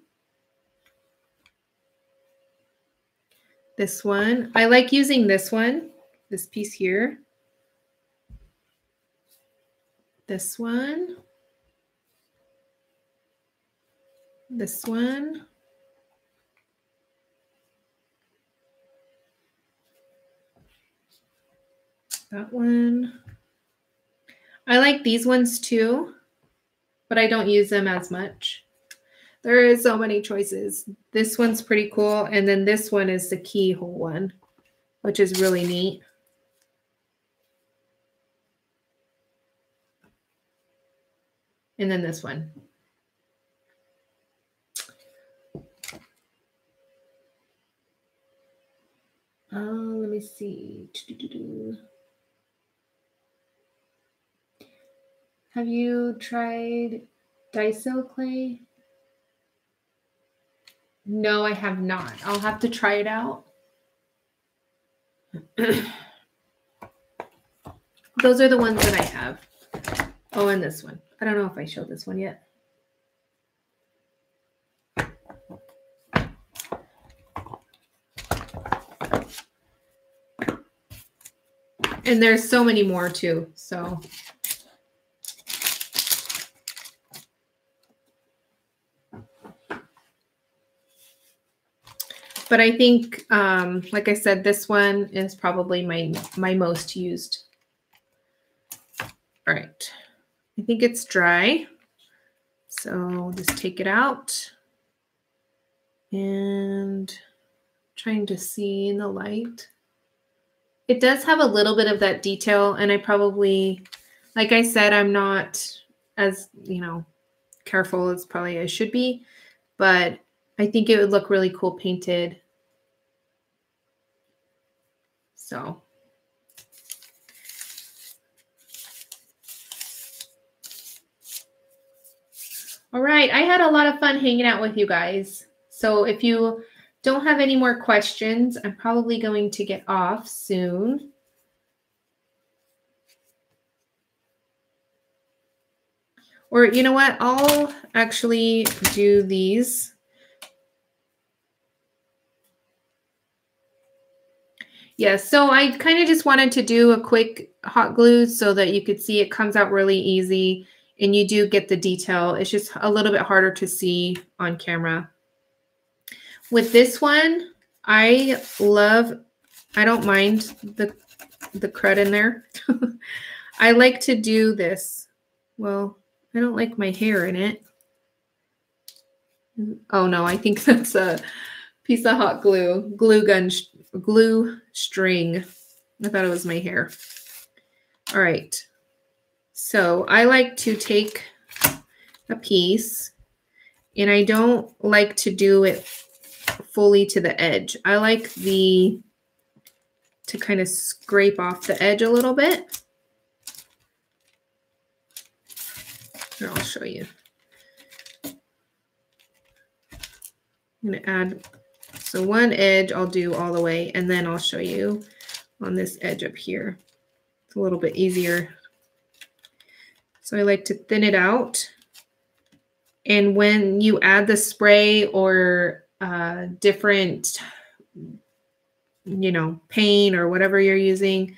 This one. I like using this one. This piece here. This one. This one. That one. I like these ones too, but I don't use them as much. There is so many choices. This one's pretty cool. And then this one is the keyhole one, which is really neat. And then this one. Let me see. Have you tried Daiso clay? No, I have not. I'll have to try it out. Those are the ones that I have. Oh, and this one. I don't know if I showed this one yet. And there's so many more too, so. But I think, like I said, this one is probably my most used. All right. I think it's dry. So I'll just take it out. And trying to see in the light. It does have a little bit of that detail. And I probably, like I said, I'm not as, careful as probably I should be. But I think it would look really cool painted. So. All right. I had a lot of fun hanging out with you guys. So if you don't have any more questions, I'm probably going to get off soon. Or you know what? I'll actually do these. Yeah, so I kind of just wanted to do a quick hot glue so that you could see it comes out really easy and you do get the detail. It's just a little bit harder to see on camera. With this one, I don't mind the crud in there. I like to do this. Well, I don't like my hair in it. Oh no, I think that's Piece of hot glue, glue string. I thought it was my hair. All right. So I like to take a piece, and I don't like to do it fully to the edge. I like to kind of scrape off the edge a little bit. Here, I'll show you. I'm going to add, so one edge I'll do all the way, and then I'll show you on this edge up here. It's a little bit easier. So I like to thin it out. And when you add the spray or different, you know, paint or whatever you're using,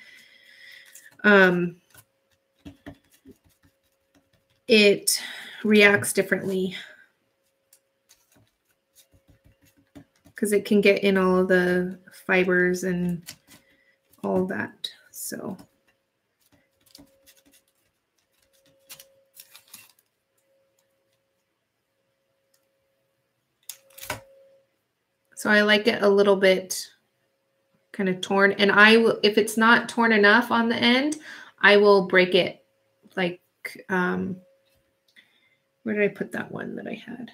it reacts differently because it can get in all of the fibers and all that. So I like it a little bit kind of torn, and I will, if it's not torn enough on the end, I will break it. Like, where did I put that one that I had?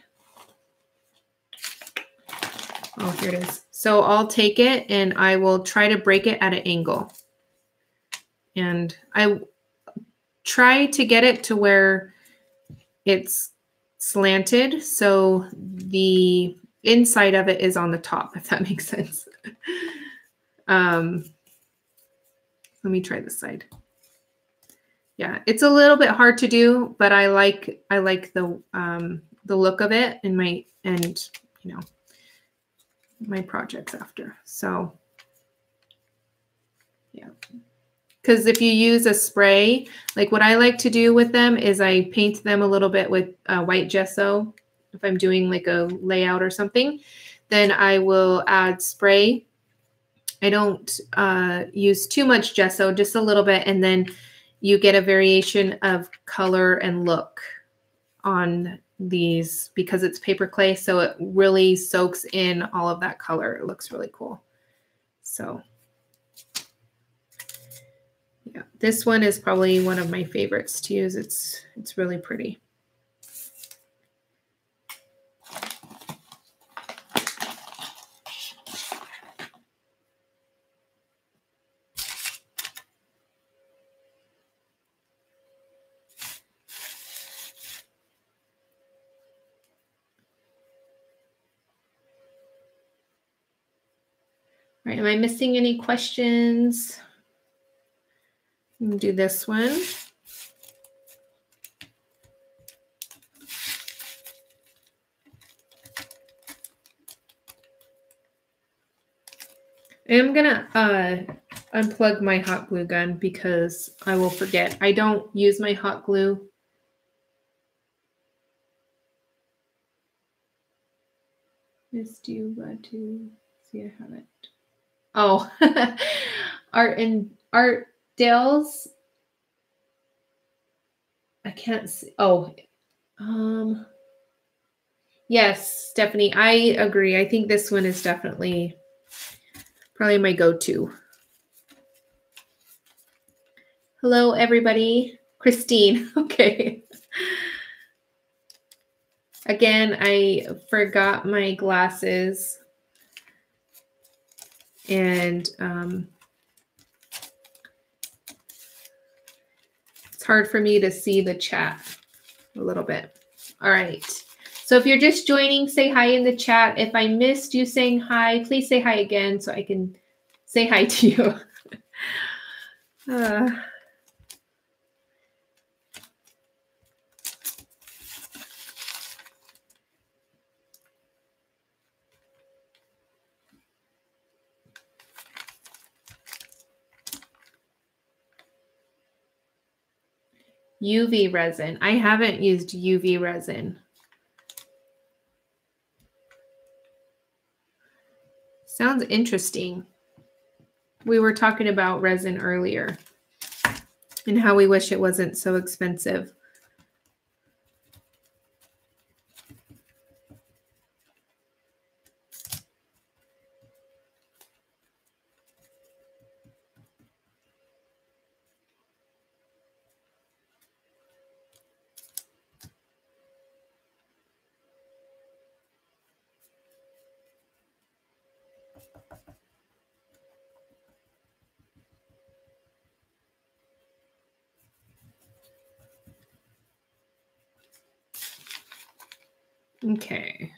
Oh, here it is. So I'll take it and I will try to break it at an angle. And I try to get it to where it's slanted, so the inside of it is on the top, if that makes sense. Let me try this side. Yeah, it's a little bit hard to do, but I like the look of it in my, and you know, my projects after. So yeah, because if you use a spray, like what I like to do with them is I paint them a little bit with white gesso. If I'm doing like a layout or something, then I will add spray. I don't use too much gesso, just a little bit, and then you get a variation of color and look on these because it's paper clay, so it really soaks in all of that color. It looks really cool. So yeah, this one is probably one of my favorites to use. It's really pretty. All right, am I missing any questions? I'm gonna do this one. I'm gonna unplug my hot glue gun because I will forget. I don't use my hot glue. Miss, do you want to see? I have it. Oh, Art Dale's. I can't see. Oh, yes, Stephanie, I agree. I think this one is definitely probably my go-to. Hello, everybody. Christine. Okay. Again, I forgot my glasses. And it's hard for me to see the chat a little bit. All right. So if you're just joining, say hi in the chat. If I missed you saying hi, please say hi again so I can say hi to you. UV resin. I haven't used UV resin. Sounds interesting. We were talking about resin earlier and how we wish it wasn't so expensive. Okay.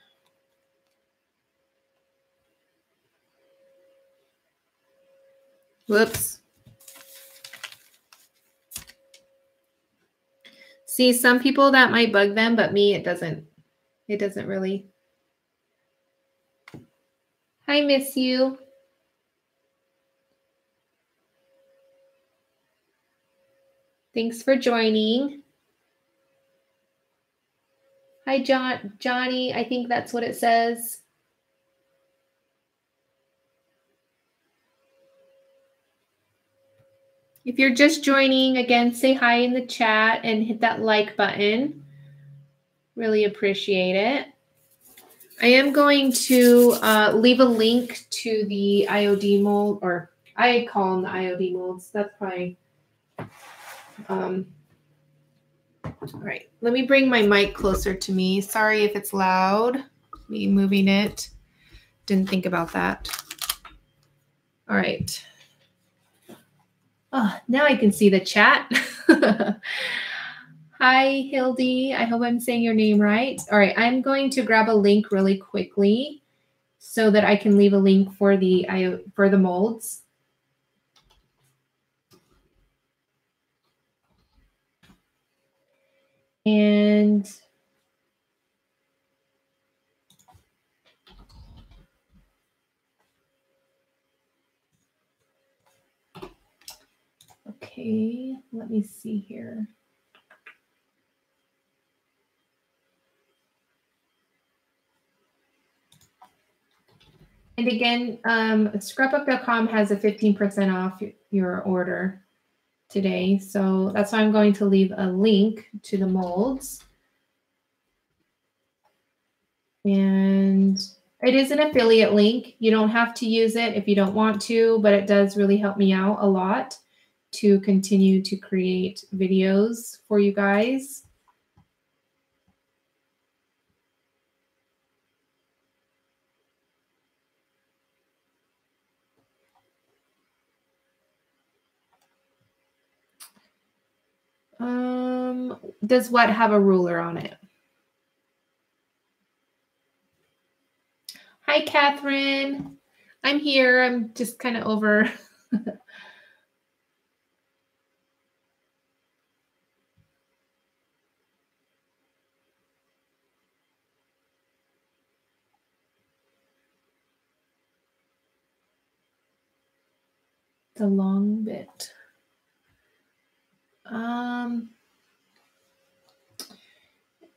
Whoops. See, some people that might bug them, but me, it doesn't. It doesn't really. I miss you. Thanks for joining. Hi, Johnny. I think that's what it says. If you're just joining, again, say hi in the chat and hit that like button. Really appreciate it. I am going to leave a link to the IOD mold, or I call them the IOD molds. That's probably. All right, let me bring my mic closer to me. Sorry if it's loud, me moving it. Didn't think about that. All right. Oh, now I can see the chat. Hi, Hildy. I hope I'm saying your name right. All right, I'm going to grab a link really quickly so that I can leave a link for the molds. And okay, let me see here. And again, scrapbook.com has a 15% off your order today. So that's why I'm going to leave a link to the molds. And it is an affiliate link. You don't have to use it if you don't want to, but it does really help me out a lot to continue to create videos for you guys. Does what have a ruler on it? Hi, Catherine. I'm here. I'm just kind of over. It's a long bit.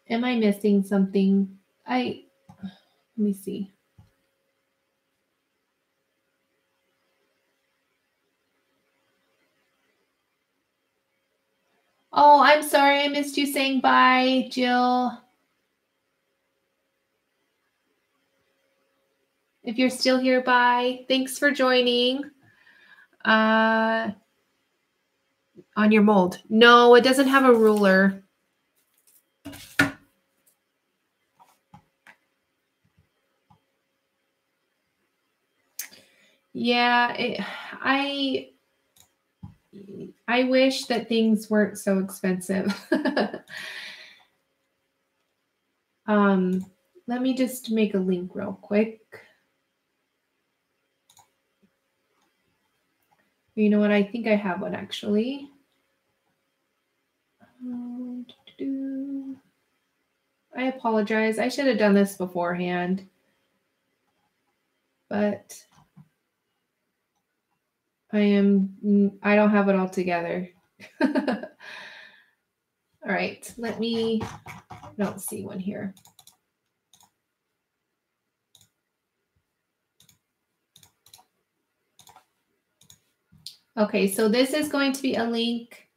Am I missing something? Let me see. Oh, I'm sorry. I missed you saying bye, Jill. If you're still here, bye. Thanks for joining. On your mold. No, it doesn't have a ruler. Yeah, I wish that things weren't so expensive. Let me just make a link real quick. You know what? I think I have one actually. I apologize. I should have done this beforehand, but I don't have it all together. All right, I don't see one here. Okay, so this is going to be a link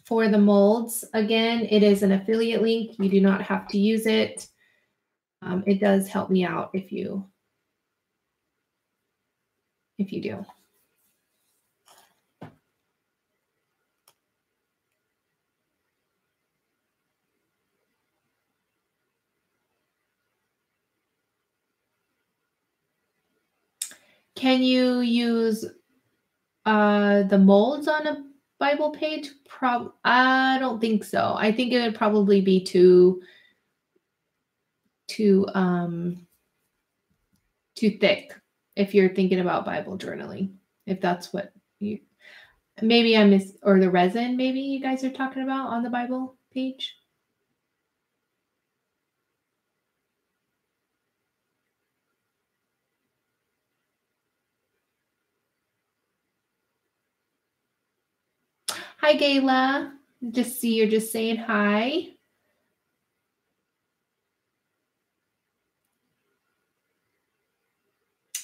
for the molds. Again, it is an affiliate link. You do not have to use it. It does help me out if you do. Can you use the molds on a Bible page? I don't think so. I think it would probably be too thick if you're thinking about Bible journaling. If that's what you, maybe I miss, or the resin maybe you guys are talking about on the Bible page. Hi, Gayla. Just see you're just saying hi.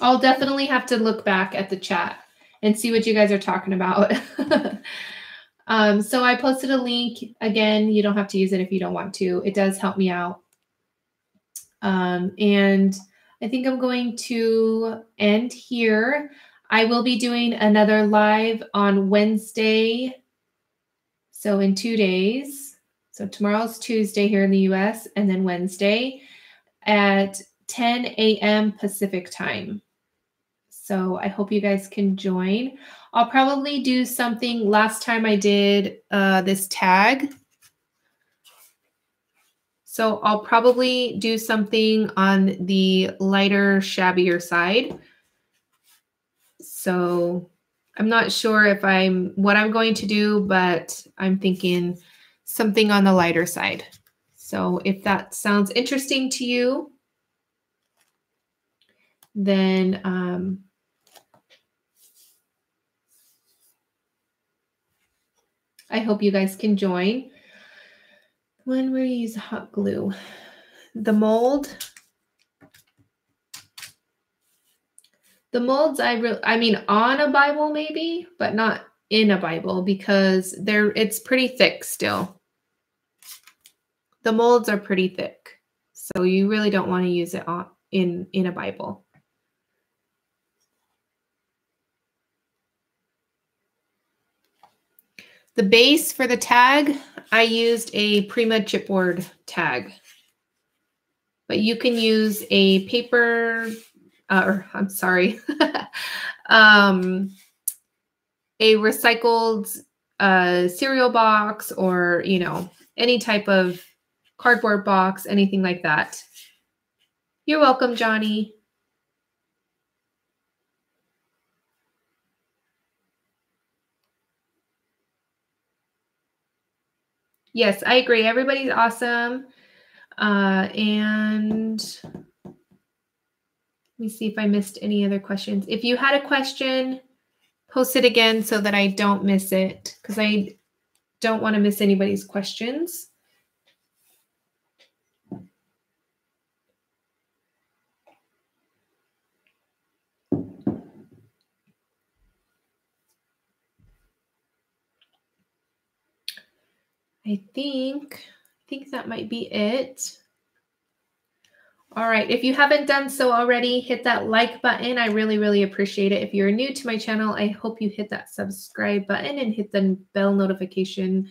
I'll definitely have to look back at the chat and see what you guys are talking about. So I posted a link. Again, you don't have to use it if you don't want to. It does help me out. And I think I'm going to end here. I will be doing another live on Wednesday. So in 2 days. So tomorrow's Tuesday here in the US, and then Wednesday at 10 a.m. Pacific time. So I hope you guys can join. I'll probably do something. Last time I did this tag. So I'll probably do something on the lighter, shabbier side. So I'm not sure if what I'm going to do, but I'm thinking something on the lighter side. So if that sounds interesting to you, then I hope you guys can join. When we use hot glue, the molds, I mean, on a Bible maybe, but not in a Bible because it's pretty thick still. The molds are pretty thick, so you really don't want to use it in a Bible. The base for the tag, I used a Prima chipboard tag, but you can use a paper, I'm sorry, a recycled cereal box, or, you know, any type of cardboard box, anything like that. You're welcome, Johnny. Yes, I agree. Everybody's awesome. And let me see if I missed any other questions. If you had a question, post it again so that I don't miss it, because I don't want to miss anybody's questions. I think that might be it. All right. If you haven't done so already, hit that like button. I really, really appreciate it. If you're new to my channel, I hope you hit that subscribe button and hit the bell notification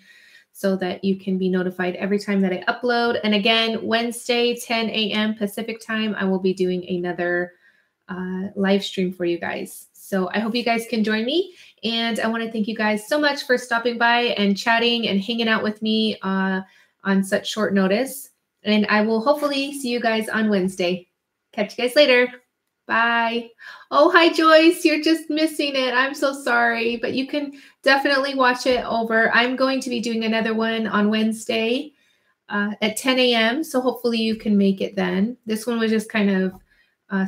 so that you can be notified every time that I upload. And again, Wednesday, 10 a.m. Pacific time, I will be doing another live stream for you guys. So I hope you guys can join me. And I want to thank you guys so much for stopping by and chatting and hanging out with me on such short notice. And I will hopefully see you guys on Wednesday. Catch you guys later. Bye. Oh, hi, Joyce. You're just missing it. I'm so sorry, but you can definitely watch it over. I'm going to be doing another one on Wednesday at 10 a.m. So hopefully you can make it then. This one was just kind of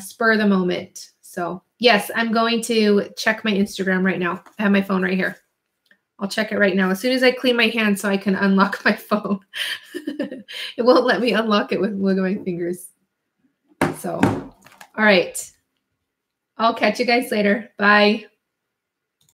spur of the moment. So yes, I'm going to check my Instagram right now. I have my phone right here. I'll check it right now as soon as I clean my hands so I can unlock my phone. It won't let me unlock it with my fingers. So, all right. I'll catch you guys later. Bye.